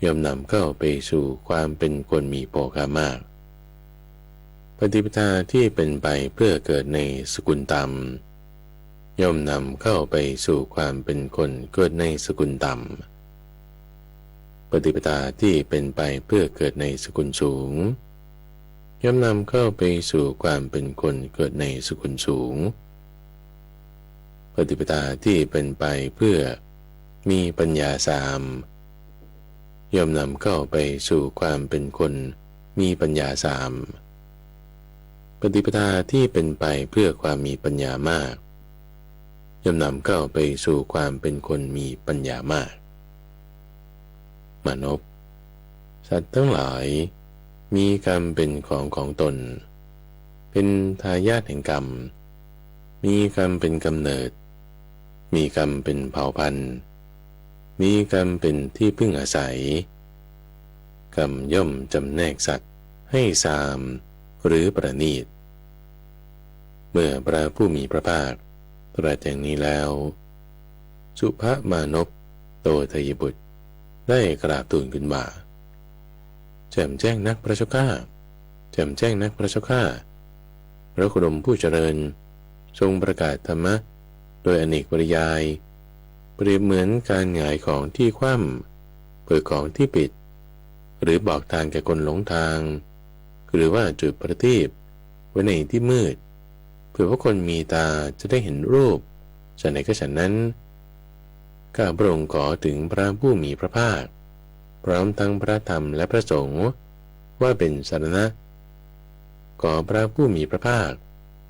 ย่อมนำเข้าไปสู่ความเป็นคนมีโภคะมากปฏิปทาที่เป็นไปเพื่อเกิดในสกุลต่ำย่อมนำเข้าไปสู่ความเป็นคนเกิดในสกุลต่ำปฏิปทาที่เป็นไปเพื่อเกิดในสกุลสูงย่อมนำเข้าไปสู่ความเป็นคนเกิดในสกุลสูงปฏิปทาที่เป็นไปเพื่อมีปัญญาสามย่อมนำเข้าไปสู่ความเป็นคนมีปัญญาสามปฏิปทาที่เป็นไปเพื่อความมีปัญญามากย่อมนำเข้าไปสู่ความเป็นคนมีปัญญามากมนุษย์สัตว์ทั้งหลายมีกรรมเป็นของตนเป็นทายาทแห่งกรรมมีกรรมเป็นกำเนิดมีกรรมเป็นเผ่าพันธุ์มีกรรมเป็นที่พึ่งอาศัยกรรมย่อมจำแนกสัตว์ให้สามหรือประณีตเมื่อพระผู้มีพระภาคตรัสอย่างนี้แล้วสุภมานพโตทยบุตรได้กราบทูลขึ้นว่าแจ่มแจ้งนักพระเจ้าข้าแจ่มแจ้งนักพระเจ้าข้าพระโคดมผู้เจริญทรงประกาศธรรมะโดยอเนกปริยายเปรียบเหมือนการหงายของที่คว่ำเปิดของที่ปิดหรือบอกทางแก่คนหลงทางหรือว่าจุดประทีปไว้ในที่มืดเพื่อว่าคนมีตาจะได้เห็นรูปฉันไหนก็ฉันนั้นข้าพระองค์ขอถึงพระผู้มีพระภาคพร้อมทั้งพระธรรมและพระสงฆ์ว่าเป็นสรณะขอพระผู้มีพระภาค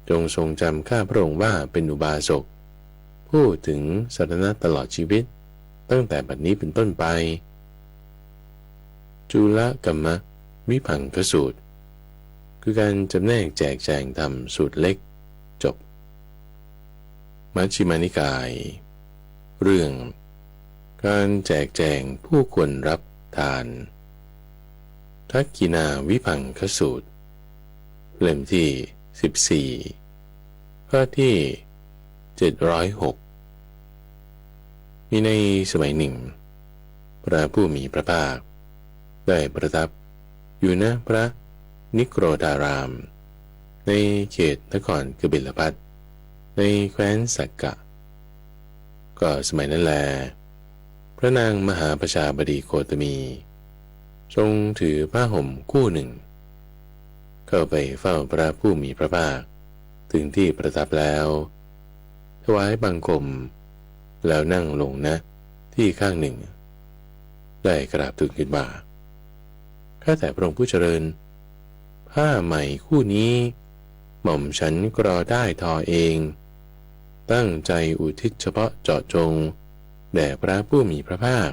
จงทรงจำข้าพระองค์ว่าเป็นอุบาสกพูดถึงสรณะตลอดชีวิตตั้งแต่บัดนี้เป็นต้นไป จุลกัมมวิภังคสูตรคือการจำแนกแจกแจงธรรมสูตรเล็กจบมัชฌิมานิกายเรื่องการแจกแจงผู้ควรรับทานทักกินาวิภังคสูตรเล่มที่14ข้อที่706มีในสมัยหนึ่งพระผู้มีพระภาคได้ประทับอยู่ณพระนิโครธารามในเขตนครกบิลพัสต์ในแคว้นสักกะก็สมัยนั้นแลพระนางมหาประชาบดีโคตมีทรงถือผ้าห่มคู่หนึ่งเข้าไปเฝ้าพระผู้มีพระภาคถึงที่ประทับแล้วถวายบังคมแล้วนั่งลงณที่ข้างหนึ่งได้กราบทูลขึ้นว่าข้าแต่พระองค์ผู้เจริญผ้าใหม่คู่นี้หม่อมฉันกรอได้ทอเองตั้งใจอุทิศเฉพาะเจาะจงแด่พระผู้มีพระภาค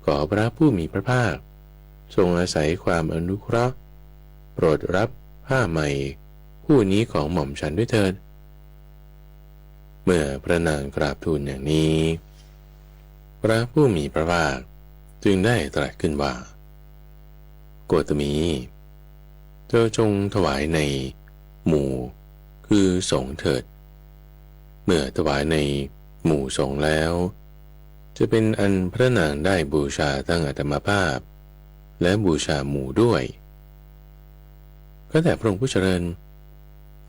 ขอพระผู้มีพระภาคทรงอาศัยความอนุเคราะห์โปรดรับผ้าใหม่คู่นี้ของหม่อมฉันด้วยเถิดเมื่อพระนางกราบทูลอย่างนี้พระผู้มีพระภาคจึงได้ตรัสขึ้นว่าโกตมีเธอจงถวายในหมู่คือสงฆ์เถิดเมื่อถวายในหมู่สงฆ์แล้วจะเป็นอันพระนางได้บูชาทั้งอัตมภาพและบูชาหมู่ด้วยก็แต่พระองค์ผู้เจริญ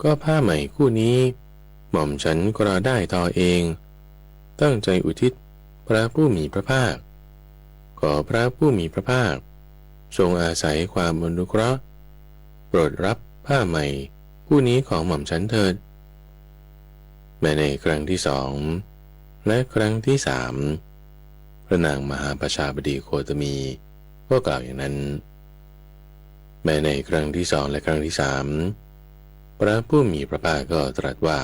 ก็ผ้าใหม่คู่นี้หม่อมฉันกรอได้ทอเองตั้งใจอุทิศพระผู้มีพระภาคขอพระผู้มีพระภาคทรงอาศัยความอนุเคราะห์โปรดรับผ้าใหม่คู่นี้ของหม่อมฉันเถิดแม้ในครั้งที่สองและครั้งที่สามพระนางมหาประชาบดีโคตมีก็กล่าวอย่างนั้นแม้ในครั้งที่สองและครั้งที่สามพระผู้มีพระภาคก็ตรัสว่า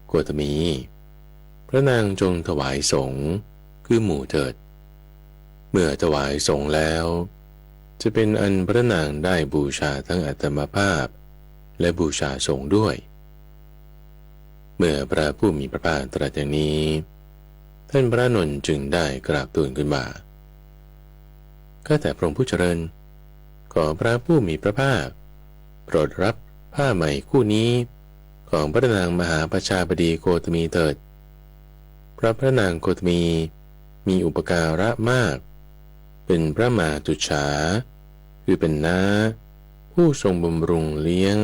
โคตมีพระนางจงถวายสงฆ์คือหมู่เถิดเมื่อถวายสงฆ์แล้วจะเป็นอันพระนางได้บูชาทั้งอัตมภาพและบูชาสงฆ์ด้วยเมื่อพระผู้มีพระภาคตรัสอย่างนี้ท่านพระนนท์จึงได้กราบทูลขึ้นว่าข้าแต่พระองค์ผู้เจริญขอพระผู้มีพระภาคโปรดรับผ้าใหม่คู่นี้ของพระนางมหาประชาบดีโคตมีเถิดเพราะพระนางโคตมีอุปการะมากเป็นพระมาตุจฉาคือเป็นน้าผู้ทรงบำรุงเลี้ยง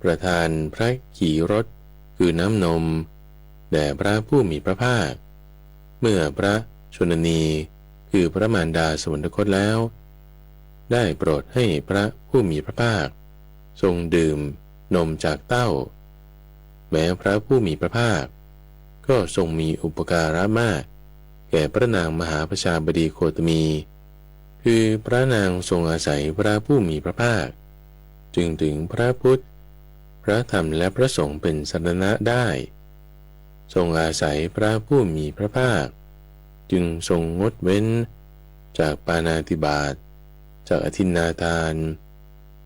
ประทานพระขีรสคือน้ำนมแด่พระผู้มีพระภาคเมื่อพระชนนีคือพระมารดาสวรรคตแล้วได้โปรดให้พระผู้มีพระภาคทรงดื่มนมจากเต้าแม้พระผู้มีพระภาคก็ทรงมีอุปการะมากแก่พระนางมหาประชาบดีโคตมีคือพระนางทรงอาศัยพระผู้มีพระภาคจึงถึงพระพุทธพระธรรมและพระสงฆ์เป็นสรณะได้ทรงอาศัยพระผู้มีพระภาคจึงทรงงดเว้นจากปาณาติบาตจากอทินนาทาน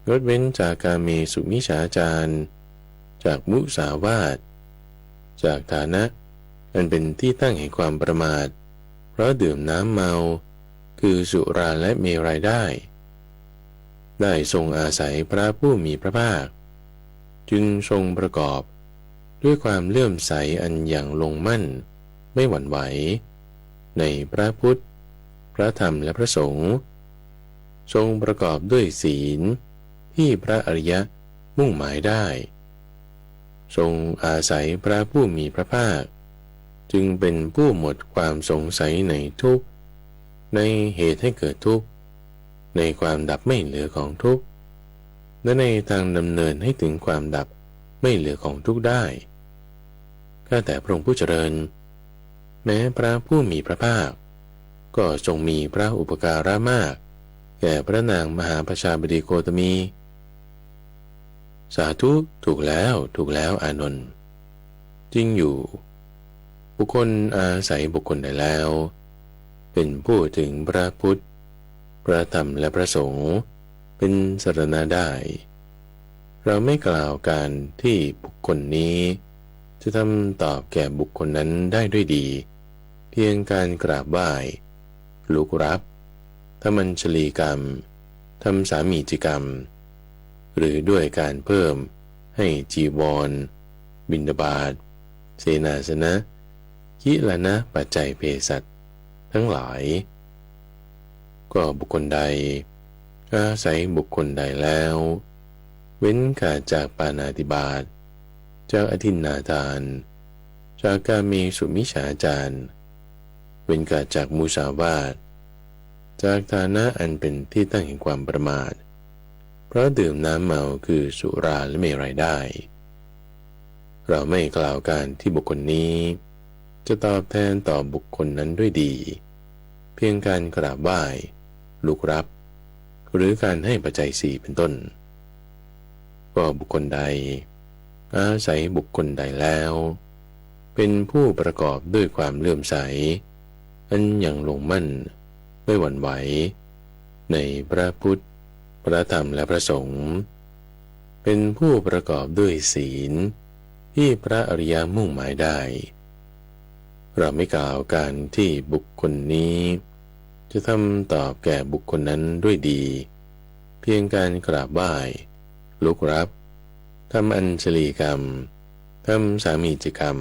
งดเว้นจากกาเมสุมิจฉาจารจากมุสาวาทจากฐานะอันเป็นที่ตั้งแห่งความประมาทเพราะดื่มน้ำเมาคือสุราและเมรัยได้ทรงอาศัยพระผู้มีพระภาคจึงทรงประกอบด้วยความเลื่อมใสอันอย่างลงมั่นไม่หวั่นไหวในพระพุทธพระธรรมและพระสงฆ์ทรงประกอบด้วยศีลที่พระอริยะมุ่งหมายได้ทรงอาศัยพระผู้มีพระภาคจึงเป็นผู้หมดความสงสัยในทุกข์ในเหตุให้เกิดทุกข์ในความดับไม่เหลือของทุกข์และในทางดำเนินให้ถึงความดับไม่เหลือของทุกข์ได้ข้าแต่พระองค์ผู้เจริญแม้พระผู้มีพระภาคก็ทรงมีพระอุปการะมากแก่พระนางมหาประชาบดีโคตมีสาธุถูกแล้วอานนท์จริงอยู่บุคคลอาศัยบุคคลใดแล้วเป็นผู้ถึงพระพุทธ พระธรรมและพระสงฆ์เป็นสรณะได้เราไม่กล่าวการที่บุคคลนี้จะทำตอบแก่บุคคลนั้นได้ด้วยดีเพียงการกราบไหว้ลุกรับทำอัญชลีกรรมทำสามีจิกรรมหรือด้วยการเพิ่มให้จีวรบิณฑบาตเสนาสนะกิลนะปัจจัยเภสัชทั้งหลายก็บุคคลใดอาศัยบุคคลใดแล้วเว้นขาดจากปาณาติบาตจากอทินนาทานจากกาเมสุมิจฉาจารเว้นขาดจากมุสาวาทจากฐานะอันเป็นที่ตั้งแห่งความประมาทเพราะดื่มน้ำเมาคือสุราและเมรัยได้เราไม่กล่าวการที่บุคคลนี้จะตอบแทนต่อบุคคลนั้นด้วยดีเพียงการกราบไหว้ลุกรับหรือการให้ปัจจัยสี่เป็นต้นก็บุคคลใดอาศัยบุคคลใดแล้วเป็นผู้ประกอบด้วยความเลื่อมใสอันยังลงมั่นไม่หวั่นไหวในพระพุทธพระธรรมและพระสงฆ์เป็นผู้ประกอบด้วยศีลที่พระอริยมุ่งหมายได้เราไม่กล่าวการที่บุคคลนี้จะทำตอบแก่บุคคลนั้นด้วยดีเพียงการกราบไหว้ลุกรับทำอัญชลีกรรมทำสามีจิกรรม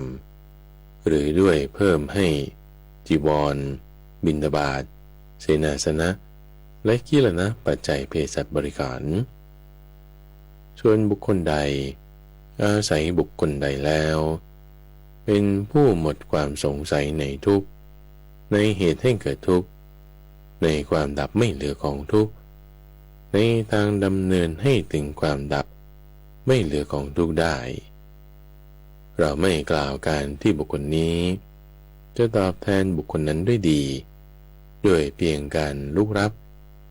หรือด้วยเพิ่มให้จีวรบิณฑบาตเสนาสนะและกิลนะปัจจัยเภสัชบริการส่วนบุคคลใดอาศัยบุคคลใดแล้วเป็นผู้หมดความสงสัยในทุกข์ในเหตุให้เกิดทุกข์ในความดับไม่เหลือของทุกข์ในทางดำเนินให้ถึงความดับไม่เหลือของทุกข์ได้เราไม่กล่าวการที่บุคคลนี้จะตอบแทนบุคคลนั้นด้วยดีด้วยเพียงการลุกรับ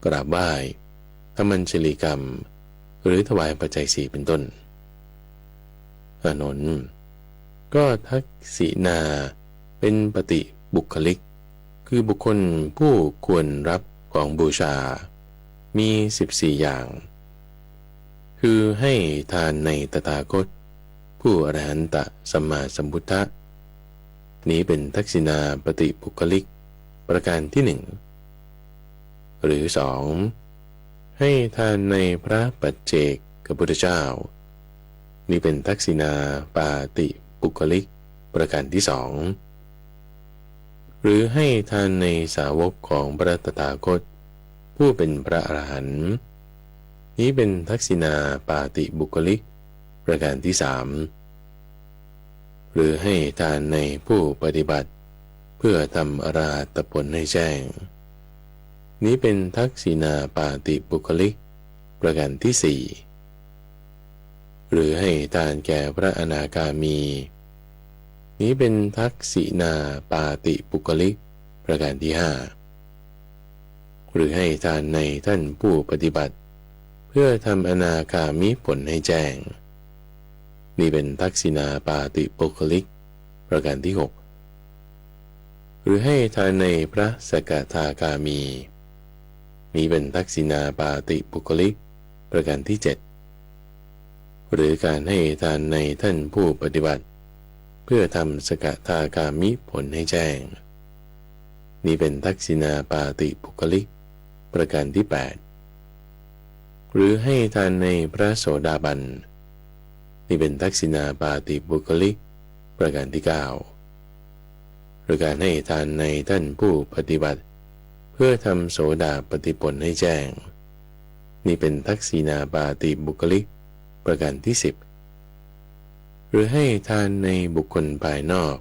กราบไหว้ทำอัญชลีกรรมหรือถวายปัจจัยสี่เป็นต้นอานนท์ก็ทักษิณาเป็นปฏิบุคลิกคือบุคคลผู้ควรรับของบูชามี14อย่างคือให้ทานในตถาคตผู้อรหันตสัมมาสัมพุทธะนี้เป็นทักษิณาปฏิบุคลิกประการที่หนึ่งหรือสองให้ทานในพระปัจเจกพุทธเจ้านี่เป็นทักษิณาปาติบุคลิกประการที่สองหรือให้ทานในสาวกของพระตถาคตผู้เป็นพระอรหันต์นี้เป็นทักษิณาปาติบุคลิกประการที่สามหรือให้ทานในผู้ปฏิบัติเพื่อทำอรหัตผลให้แจ้งนี้เป็นทักษิณาปาติบุคลิกประการที่สี่หรือให้ทานแก่พระอนาคามีนี้เป็นทักษิณาปาติบุคลิกประการที่ห้าหรือให้ทานในท่านผู้ปฏิบัติเพื่อทำอนาคามิผลให้แจ้งนี่เป็นทักษิณาปาติบุคลิกประการที่หกหรือให้ทานในพระสกทาคามีนี้เป็นทักษิณาปาติบุคลิกประการที่เจ็ดหรือการให้ทานในท่านผู้ปฏิบัติเพื่อทำสกทาคามิผลให้แจ้งนี้เป็นทักษิณาปาติบุคลิกประการที่แปดหรือให้ทานในพระโสดาบันนี่เป็นทักษิณาปาติบุคลิกประการที่เก้าหรือการให้ทานในท่านผู้ปฏิบัติเพื่อทำโสดาปฏิผลให้แจ้งนี่เป็นทักษิณาปาติบุคลิกประการที่สิบหรือให้ทานในบุคคลภายนอก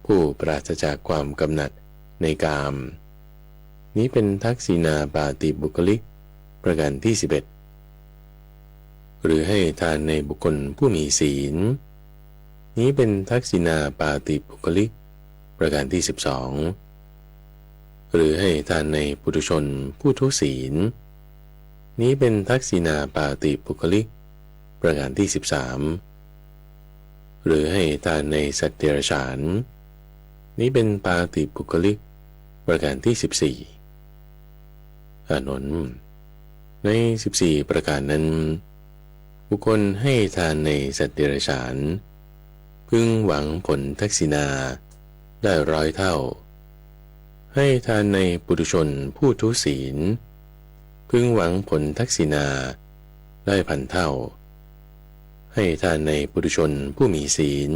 ผู้ปราศจากความกำหนัดในกามนี้เป็นทักษิณาปาติบุคลิกประการที่11หรือให้ทานในบุคคลผู้มีศีลนี้เป็นทักษิณาปาติบุคลิกประการที่12หรือให้ทานในปุถุชนผู้ทุศีลนี้เป็นทักษิณาปาติบุคลิกประการที่13หรือให้ทานในสัตว์เดรัจฉานนี้เป็นปาติบุคลิกประการที่14 อานนท์ใน14ประการนั้นบุคคลให้ทานในสัตว์เดรัจฉานพึงหวังผลทักษิณาได้100 เท่าให้ทานในปุถุชนผู้ทุศีลพึงหวังผลทักษิณาได้1,000 เท่าให้ทานในปุถุชนผู้มีศีล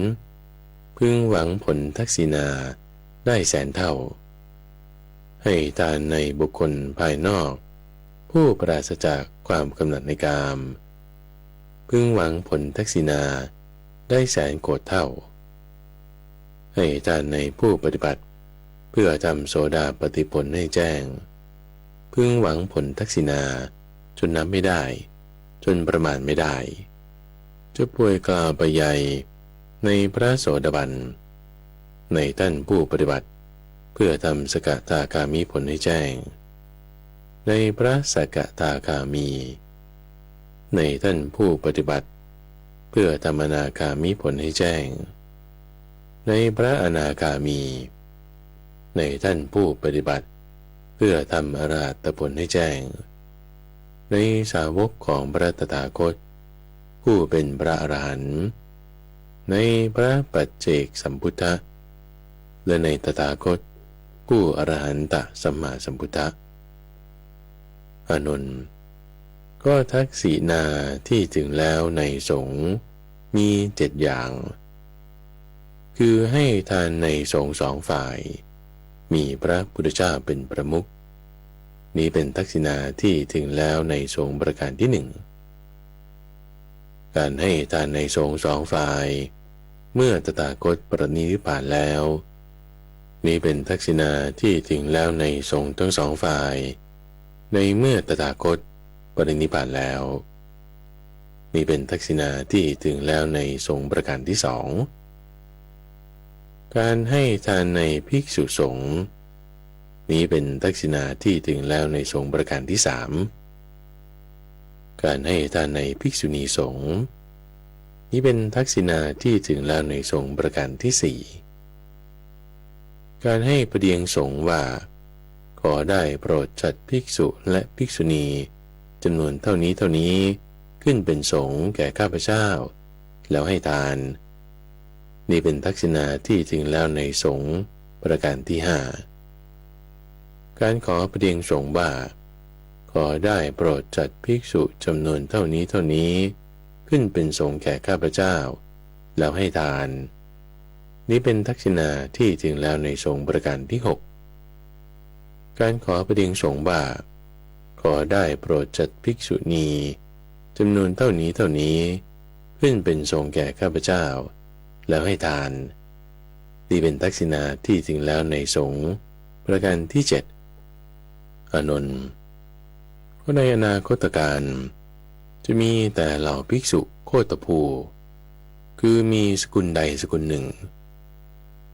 พึงหวังผลทักษิณาได้100,000 เท่าให้ทานในบุคคลภายนอกผู้ปราศจากความกำหนัดในกามพึงหวังผลทักษิณาได้100,000 โกฏเท่าให้ทานในผู้ปฏิบัติเพื่อทำโสดาปัตติผลให้แจ้งพึงหวังผลทักษิณาจนนับไม่ได้จนประมาณไม่ได้จะป่วยกล่าวไปใหญ่ในพระโสดาบันในท่านผู้ปฏิบัติเพื่อทำสกทาคามีผลให้แจ้งในพระสกทาคามีในท่านผู้ปฏิบัติเพื่อทำอนาคามีผลให้แจ้งในพระอนาคามีในท่านผู้ปฏิบัติเพื่อทำอรหัตผลให้แจ้งในสาวกของพระตถาคตผู้เป็นพระอรหันต์ในพระปัจเจกสัมพุทธะและในตถาคตผู้อรหันตสัมมาสัมพุทธะอานนท์ก็ทักษิณาที่ถึงแล้วในสงฆ์มี7 อย่างคือให้ทานในสงฆ์2 ฝ่ายมีพระพุทธเจ้าเป็นประมุขนี้เป็นทักษิณาที่ถึงแล้วในสงฆ์ประการที่1การให้ทานในสงฆ์2 ฝ่ายเมื่อตถาคตปรินิพพานแล้วนี้เป็นทักษิณาที่ถึงแล้วในสงฆ์ทั้ง2 ฝ่ายในเมื่อตถาคตปรินิพพานแล้วนี้เป็นทักษิณาที่ถึงแล้วในสงฆ์ประการที่2การให้ทานในภิกษุสงฆ์นี้เป็นทักษิณาที่ถึงแล้วในสงฆ์ประการที่3การให้ทานในภิกษุณีสงฆ์นี้เป็นทักษิณาที่ถึงแล้วในสงฆ์ประการที่4การให้ประเดียงสงฆ์ว่าขอได้โปรดจัดภิกษุและภิกษุณีจำนวนเท่านี้ขึ้นเป็นสงฆ์แก่ข้าพเจ้าแล้วให้ทานนี่เป็นทักษิณาที่ถึงแล้วในสงฆ์ประการที่5การขอประเดียงสงฆ์ว่าขอได้โปรดจัดภิกษุจำนวนเท่านี้ขึ้นเป็นสงฆ์แก่ข้าพเจ้าแล้วให้ทานนี้เป็นทักษิณาที่ถึงแล้วในสงฆ์ประการที่6การขอประเดียงสงฆ์ว่าขอได้โปรดจัดภิกษุณีจำนวนเท่านี้ขึ้นเป็นสงฆ์แก่ข้าพเจ้าแล้วให้ทานนี่เป็นทักษิณาที่ถึงแล้วในสงฆ์ประการที่7อานนท์ก็ในอนาคตการจะมีแต่เหล่าภิกษุโคตภูคือมีสกุลใดสกุลหนึ่ง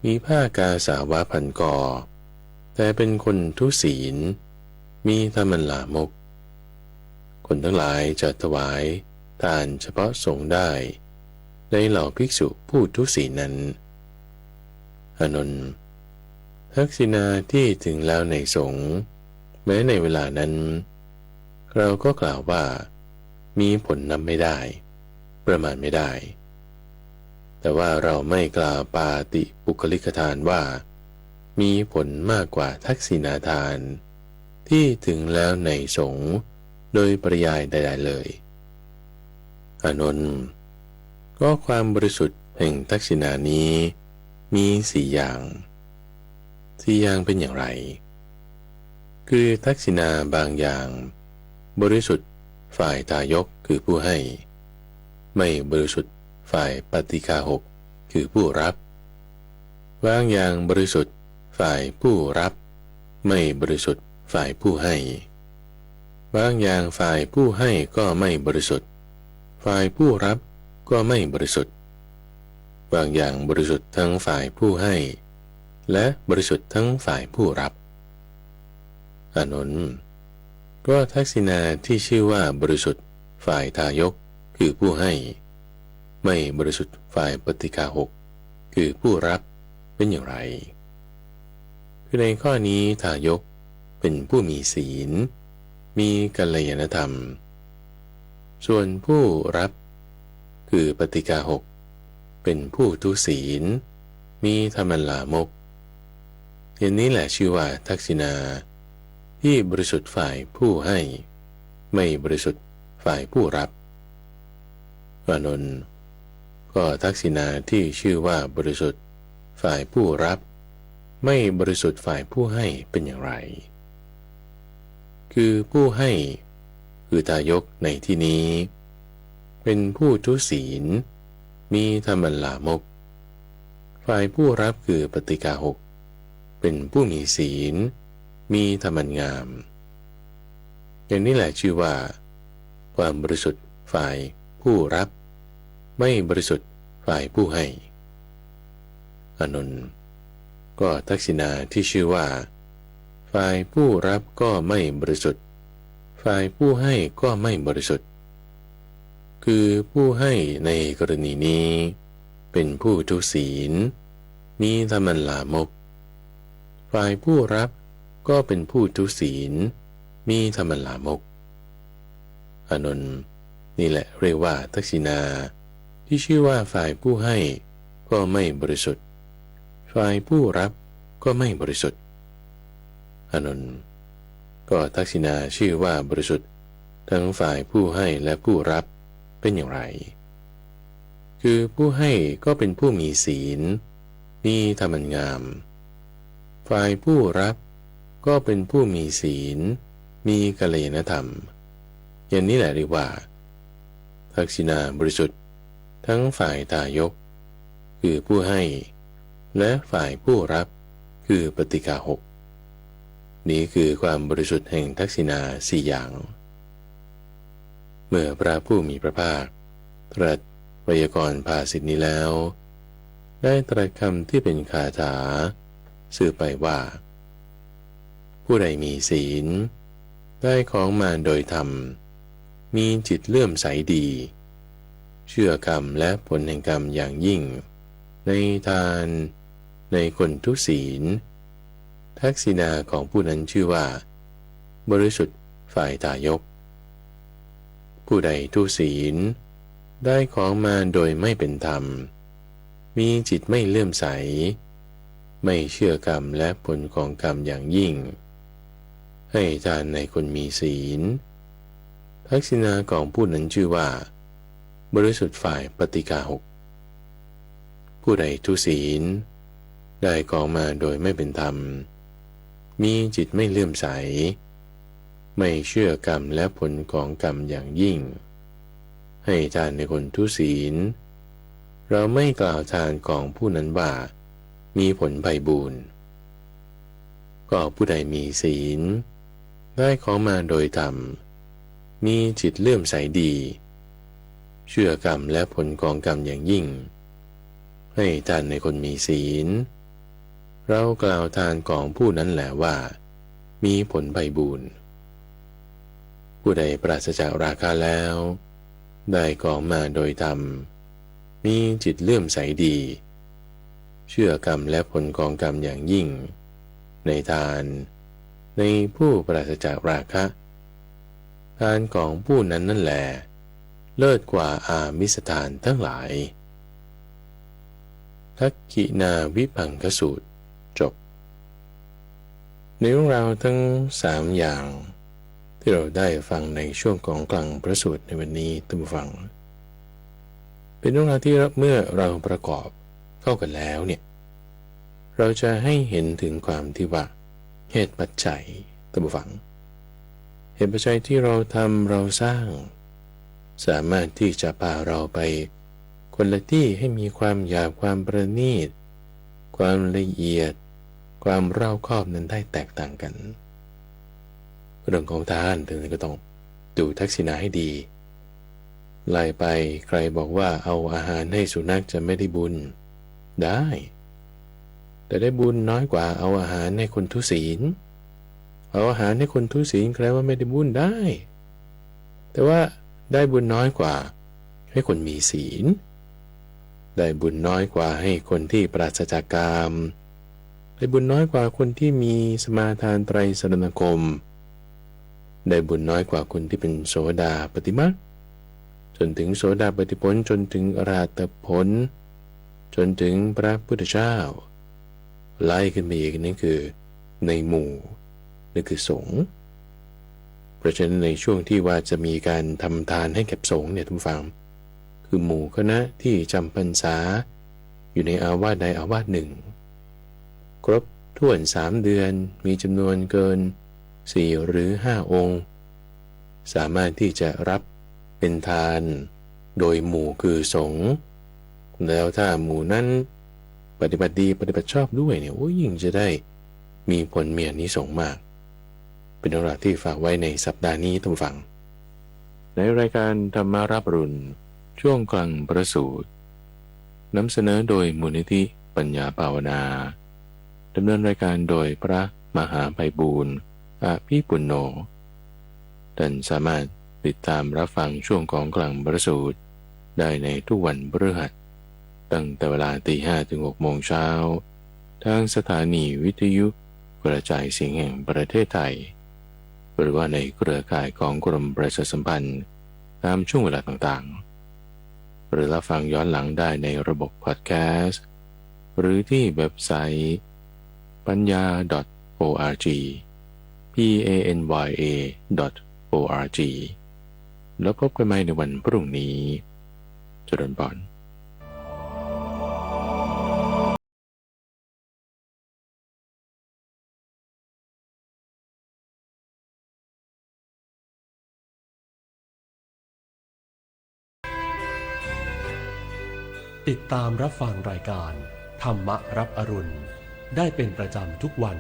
มีผ้ากาสาวะพันกอแต่เป็นคนทุศีลมีธรรมลามกคนทั้งหลายจะถวายทานเฉพาะสงฆ์ได้ในเหล่าภิกษุผู้ทุศีลนั้นอานนท์ทักษิณาที่ถึงแล้วในสงฆ์แม้ในเวลานั้นเราก็กล่าวว่ามีผลนับไม่ได้ประมาณไม่ได้แต่ว่าเราไม่กล่าวปาติปุคลิกทานว่ามีผลมากกว่าทักษิณาทานที่ถึงแล้วในสงฆ์โดยปริยายใดๆเลยอานนท์ก็ความบริสุทธิ์แห่งทักษิณานี้มี4 อย่างเป็นอย่างไรคือทักษิณาบางอย่างบริสุทธิ์ฝ่ายทายกคือผู้ให้ไม่บริสุทธิ์ฝ่ายปฏิฆาหกคือผู้รับบางอย่างบริสุทธิ์ฝ่ายผู้รับไม่บริสุทธิ์ฝ่ายผู้ให้บางอย่างฝ่ายผู้ให้ก็ไม่บริสุทธิ์ฝ่ายผู้รับก็ไม่บริสุทธิ์บางอย่างบริสุทธิ์ทั้งฝ่ายผู้ให้และบริสุทธิ์ทั้งฝ่ายผู้รับอานนท์ก็ทักษิณาที่ชื่อว่าบริสุทธิ์ฝ่ายทายกคือผู้ให้ไม่บริสุทธิ์ฝ่ายปฏิฆาหกคือผู้รับเป็นอย่างไรคือในข้อนี้ทายกเป็นผู้มีศีล มีกัลยาณธรรมส่วนผู้รับคือปฏิกาหกเป็นผู้ทุศีลมีธรรมลามกอย่างนี้แหละชื่อว่าทักษิณาที่บริสุทธิ์ฝ่ายผู้ให้ไม่บริสุทธิ์ฝ่ายผู้รับอานนท์ก็ทักษิณาที่ชื่อว่าบริสุทธิ์ฝ่ายผู้รับไม่บริสุทธิ์ฝ่ายผู้ให้เป็นอย่างไรคือผู้ให้คือทายกในที่นี้เป็นผู้ทุศีลมีธรรมลามกฝ่ายผู้รับคือปฏิกาหกเป็นผู้มีศีลมีธรรมงามอย่างนี้แหละชื่อว่าความบริสุทธิ์ฝ่ายผู้รับไม่บริสุทธิ์ฝ่ายผู้ให้อานนท์ก็ทักษิณาที่ชื่อว่าฝ่ายผู้รับก็ไม่บริสุทธิ์ฝ่ายผู้ให้ก็ไม่บริสุทธิ์คือผู้ให้ในกรณีนี้เป็นผู้ทุศีลมีธรรมลามกฝ่ายผู้รับก็เป็นผู้ทุศีลมีธรรมลามกอานนท์นี่แหละเรียกว่าทักษิณาที่ชื่อว่าฝ่ายผู้ให้ก็ไม่บริสุทธิ์ฝ่ายผู้รับก็ไม่บริสุทธิ์อานนท์ก็ทักษิณาชื่อว่าบริสุทธิ์ทั้งฝ่ายผู้ให้และผู้รับเป็นอย่างไรคือผู้ให้ก็เป็นผู้มีศีลมีธรรมงามฝ่ายผู้รับก็เป็นผู้มีศีลมีกัลยาณธรรมอย่างนี้แหละเรียกว่าทักษิณาบริสุทธิ์ทั้งฝ่ายทายกคือผู้ให้และฝ่ายผู้รับคือปฏิกาหกนี้คือความบริสุทธิ์แห่งทักษิณาสี่อย่างเมื่อพระผู้มีพระภาคตรัสไวยากรณ์ภาษิตนี้แล้วได้ตรัสคำที่เป็นคาถาสื่อไปว่าผู้ใดมีศีลได้ของมาโดยธรรมมีจิตเลื่อมใสดีเชื่อกรรมและผลแห่งกรรมอย่างยิ่งในทานในคนทุศีลทักษิณาของผู้นั้นชื่อว่าบริสุทธิ์ฝ่ายทายกผู้ใดทุศีลได้ของมาโดยไม่เป็นธรรมมีจิตไม่เลื่อมใสไม่เชื่อกรรมและผลของกรรมอย่างยิ่งให้ทานในคนมีศีลทักษิณาของผู้นั้นชื่อว่าบริสุทธิ์ฝ่ายปฏิกาหกผู้ใดทุศีลได้ของมาโดยไม่เป็นธรรมมีจิตไม่เลื่อมใสไม่เชื่อกรรมและผลของกรรมอย่างยิ่งให้ทานในคนทุศีลเราไม่กล่าวทานของผู้นั้นว่ามีผลไพบูรณ์ก็ผู้ใดมีศีลได้ของมาโดยธรรมมีจิตเลื่อมใสดีเชื่อกรรมและผลของกรรมอย่างยิ่งให้ทานในคนมีศีลเรากล่าวทานของผู้นั้นแหละว่ามีผลไพบูรณ์ผู้ใดปราศจากราคะแล้วได้ของมาโดยธรรมมีจิตเลื่อมใสดีเชื่อกรรมและผลของกรรมอย่างยิ่งในทานในผู้ปราศจากราคะทานของผู้นั้นนั่นแหละเลิศกว่าอามิสทานทั้งหลายทักขินาวิภังคสูตรจบในเรื่องราวทั้ง3อย่างที่เราได้ฟังในช่วงของกลางพระสูตรในวันนี้ท่านผู้ฟังเป็นเรื่องราวที่เมื่อเราประกอบเข้ากันแล้วเนี่ยเราจะให้เห็นถึงความที่ว่าเหตุปัจจัยท่านผู้ฟังเหตุปัจจัยที่เราทำเราสร้างสามารถที่จะพาเราไปคนละที่ให้มีความหยาบความประณีตความละเอียดความรอบคอบนั้นได้แตกต่างกันเรื่องของทานถึงก็ต้องดูทักษิณาให้ดีไล่ไปใครบอกว่าเอาอาหารให้สุนัขจะไม่ได้บุญได้แต่ได้บุญน้อยกว่าเอาอาหารให้คนทุศีลเอาอาหารให้คนทุศีลใครว่าไม่ได้บุญได้แต่ว่าได้บุญน้อยกว่าให้คนมีศีลได้บุญน้อยกว่าให้คนที่ปราศจากกามได้บุญน้อยกว่าคนที่มีสมาทานไตรสรณคม ได้บุญน้อยกว่าคนที่เป็นโสดาปัตติมัคจนถึงโสดาปัตติผลจนถึงอรหัตผลจนถึงพระพุทธเจ้าไล่ขึ้นไปอีกนั่นคือในหมู่นั่นคือสงฆ์เพราะฉะนั้นในช่วงที่ว่าจะมีการทำทานให้แก่สงฆ์เนี่ยทุกฝั่งคือหมู่คณะที่จำพรรษาอยู่ในอาวาสใดอาวาสหนึ่งครบถ้วน3 เดือนมีจำนวนเกิน4 หรือ 5 องค์สามารถที่จะรับเป็นทานโดยหมู่คือสงฆ์แล้วถ้าหมู่นั้นปฏิบัติดีปฏิบัติชอบด้วยเนี่ยยิ่งจะได้มีผลมีอานิสงส์มากเป็นเรื่องที่ฝากไว้ในสัปดาห์นี้ท่านผู้ฟังในรายการธรรมารับอรุณช่วงกลางประสูตินำเสนอโดยมูลนิธิปัญญาภาวนาดำเนินรายการโดยพระมหาไพบูลย์อภิปุณโญท่านสามารถติดตามรับฟังช่วงของกลางประสูติได้ในทุกวันพฤหัสตั้งแต่เวลา 5:00 ถึง 6:00 น.ทางสถานีวิทยุกระจายเสียงแห่งประเทศไทยหรือว่าในเครือข่ายของกรมประชาสัมพันธ์ตามช่วงเวลาต่างๆหรือรับฟังย้อนหลังได้ในระบบพอดแคสต์หรือที่เว็บไซต์ปัญญา .org panya.org แล้วพบกันใหม่ในวันพรุ่งนี้เจริญพรติดตามรับฟังรายการธรรมรับอรุณได้เป็นประจำทุกวัน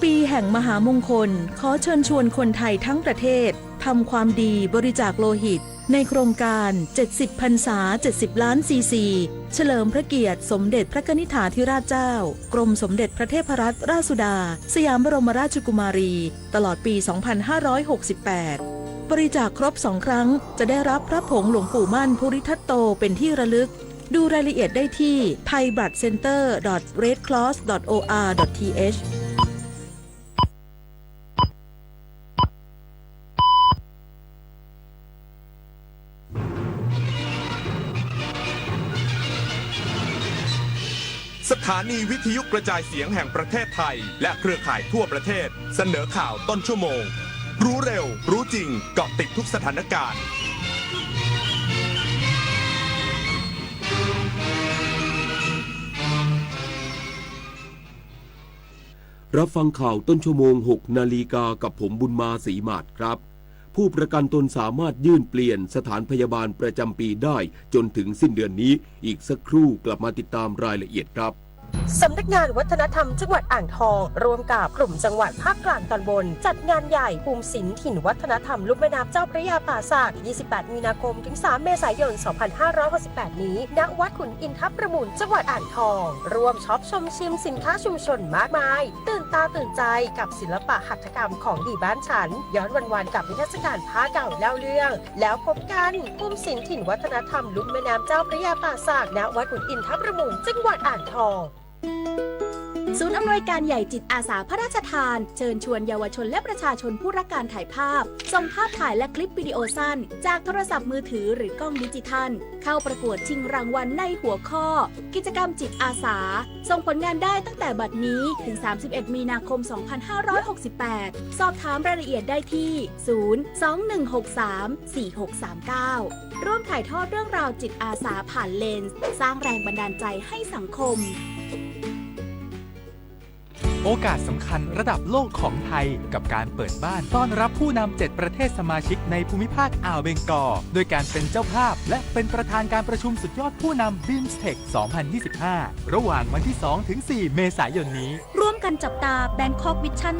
ปีแห่งมหามงคลขอเชิญชวนคนไทยทั้งประเทศทำความดีบริจาคโลหิตในโครงการ70 พรรษา 70 ล้านซีซีเฉลิมพระเกียรติสมเด็จพระกนิษฐาธิราชเจ้ากรมสมเด็จพระเทพรัตนราชสุดาสยามบรมราชกุมารีตลอดปี 2568 บริจาคครบ2 ครั้งจะได้รับพระผงหลวงปู่มั่นภูริทัตโตเป็นที่ระลึกดูรายละเอียดได้ที่ thaibloodcenter.redcross.or.thสถานีวิทยุกระจายเสียงแห่งประเทศไทยและเครือข่ายทั่วประเทศเสนอข่าวต้นชั่วโมงรู้เร็วรู้จริงเกาะติดทุกสถานการณ์รับฟังข่าวต้นชั่วโมง 6 นาฬิกากับผมบุญมาศรีมาศครับผู้ประกันตนสามารถยื่นเปลี่ยนสถานพยาบาลประจำปีได้จนถึงสิ้นเดือนนี้อีกสักครู่กลับมาติดตามรายละเอียดครับ สำนักงานวัฒนธรรมจังหวัดอ่างทองร่วมกับกลุ่มจังหวัดภาคกลางตอนบนจัดงานใหญ่ภูมิศิลป์ถิ่นวัฒนธรรมลุ่มแม่น้ำเจ้าพระยาป่าสัก 28 มีนาคมถึง 3 เมษายน 2568 นี้ณวัดขุนอินทประมูลจังหวัดอ่างทองร่วมช็อปชมชิมสินค้าชุมชนมากมายตื่นตาตื่นใจกับศิลปะหัตถกรรมของดีบ้านฉันย้อนวันๆกับนิทรรศการผ้าเก่าเล่าเรื่องแล้วพบกันภูมิศิลป์ถิ่นวัฒนธรรมลุ่มแม่น้ำเจ้าพระยาป่าสักณวัดขุนอินทประมูลจังหวัดอ่างทองศูนย์อำนวยการใหญ่จิตอาสาพระราชทานเชิญชวนเยาวชนและประชาชนผู้รักการถ่ายภาพส่งภาพถ่ายและคลิปวิดีโอสั้นจากโทรศัพท์มือถือหรือกล้องดิจิทัลเข้าประกวดชิงรางวัลในหัวข้อกิจกรรมจิตอาสาส่งผลงานได้ตั้งแต่บัดนี้ถึง 31 มีนาคม 2568 สอบถามรายละเอียดได้ที่ 021634639 ร่วมถ่ายทอดเรื่องราวจิตอาสาผ่านเลนส์สร้างแรงบันดาลใจให้สังคม โอกาสสำคัญระดับโลกของไทยกับการเปิดบ้านต้อนรับผู้นำ7ประเทศสมาชิกในภูมิภาคอ่าวเบงกอลโดยการเป็นเจ้าภาพและเป็นประธานการประชุมสุดยอดผู้นำ BIMSTEC 2025 ระหว่างวันที่ 2-4 เมษายนนี้ร่วมกันจับตา Bangkok Vision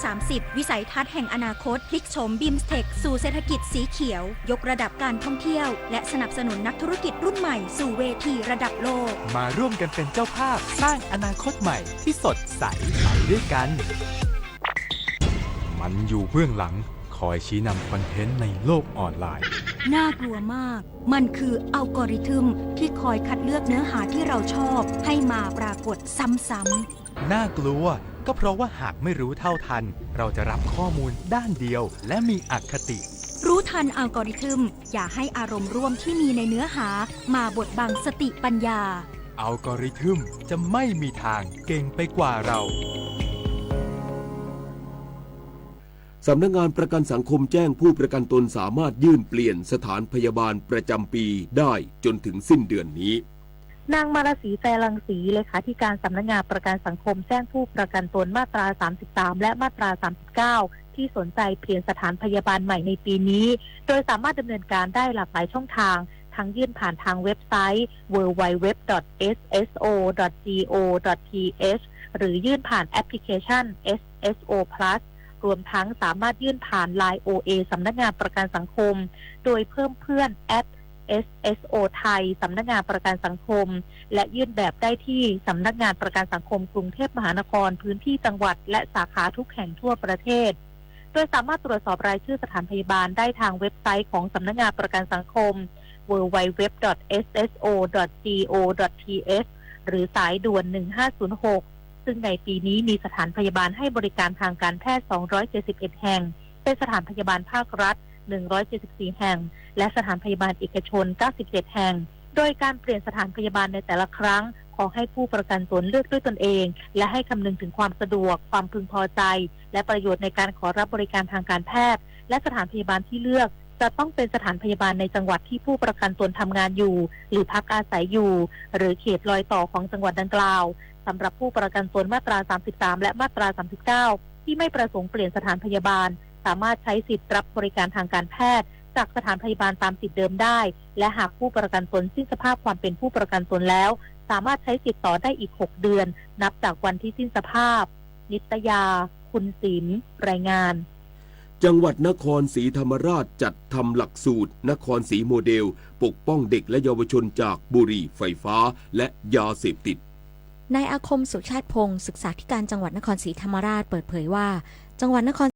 2030 วิสัยทัศน์แห่งอนาคตพลิกโฉม BIMSTEC สู่เศรษฐกิจสีเขียวยกระดับการท่องเที่ยวและสนับสนุนนักธุรกิจรุ่นใหม่สู่เวทีระดับโลกมาร่วมกันเป็นเจ้าภาพสร้างอนาคตใหม่ที่สดใสไปด้วยกันมันอยู่เบื้องหลังคอยชี้นำคอนเทนต์ในโลกออนไลน์น่ากลัวมากมันคืออัลกอริทึมที่คอยคัดเลือกเนื้อหาที่เราชอบให้มาปรากฏซ้ำๆน่ากลัวก็เพราะว่าหากไม่รู้เท่าทันเราจะรับข้อมูลด้านเดียวและมีอคติรู้ทันอัลกอริทึมอย่าให้อารมณ์ร่วมที่มีในเนื้อหามาบดบังสติปัญญาอัลกอริทึมจะไม่มีทางเก่งไปกว่าเราสำนักงานประกันสังคมแจ้งผู้ประกันตนสามารถยื่นเปลี่ยนสถานพยาบาลประจำปีได้จนถึงสิ้นเดือนนี้นางมารศรีแตรังสีเลขาธิการสำนักงานประกันสังคมแจ้งผู้ประกันตนมาตรา 33 และมาตรา 39 ที่สนใจเปลี่ยนสถานพยาบาลใหม่ในปีนี้โดยสามารถดำเนินการได้หลากหลายช่องทางทั้งยื่นผ่านทางเว็บไซต์ www.sso.go.th หรือยื่นผ่านแอปพลิเคชัน SSO Plus รวมทั้งสามารถยื่นผ่าน LINE OA สำนักงานประกันสังคมโดยเพิ่มเพื่อน SSO ไทยสำนักงานประกันสังคมและยื่นแบบได้ที่สำนักงานประกันสังคมกรุงเทพมหานครพื้นที่จังหวัดและสาขาทุกแห่งทั่วประเทศโดยสามารถตรวจสอบรายชื่อสถานพยาบาลได้ทางเว็บไซต์ของสำนักงานประกันสังคม www.sso.go.th หรือสายด่วน 1506 ซึ่งในปีนี้มีสถานพยาบาลให้บริการทางการแพทย์271แห่งเป็นสถานพยาบาลภาครัฐ174แห่งและสถานพยาบาลเอกชน97แห่งโดยการเปลี่ยนสถานพยาบาลในแต่ละครั้งขอให้ผู้ประกันตนเลือกด้วยตนเองและให้คำนึงถึงความสะดวกความพึงพอใจและประโยชน์ในการขอรับบริการทางการแพทย์และสถานพยาบาลที่เลือกจะต้องเป็นสถานพยาบาลในจังหวัดที่ผู้ประกันตนทำงานอยู่หรือพักอาศัยอยู่หรือเขตรอยต่อของจังหวัดดังกล่าวสำหรับผู้ประกันตนมาตรา 33 และมาตรา 39 ที่ไม่ประสงค์เปลี่ยนสถานพยาบาลสามารถใช้สิทธิ์รับบริการทางการแพทย์จากสถานพยาบาลตามสิทธิ์เดิมได้และหากผู้ประกันตนสิ้นสภาพความเป็นผู้ประกันตนแล้วสามารถใช้สิทธิ์ต่อได้อีก6เดือนนับจากวันที่สิ้นสภาพนิตยาคุณศิลป์รายงานจังหวัดนครศรีธรรมราชจัดทำหลักสูตรนครศรีโมเดลปกป้องเด็กและเยาวชนจากบุหรี่ไฟฟ้าและยาเสพติดนายอาคมสุชาติพงศ์ศึกษาธิการจังหวัดนครศรีธรรมราชเปิดเผยว่าจังหวัดนคร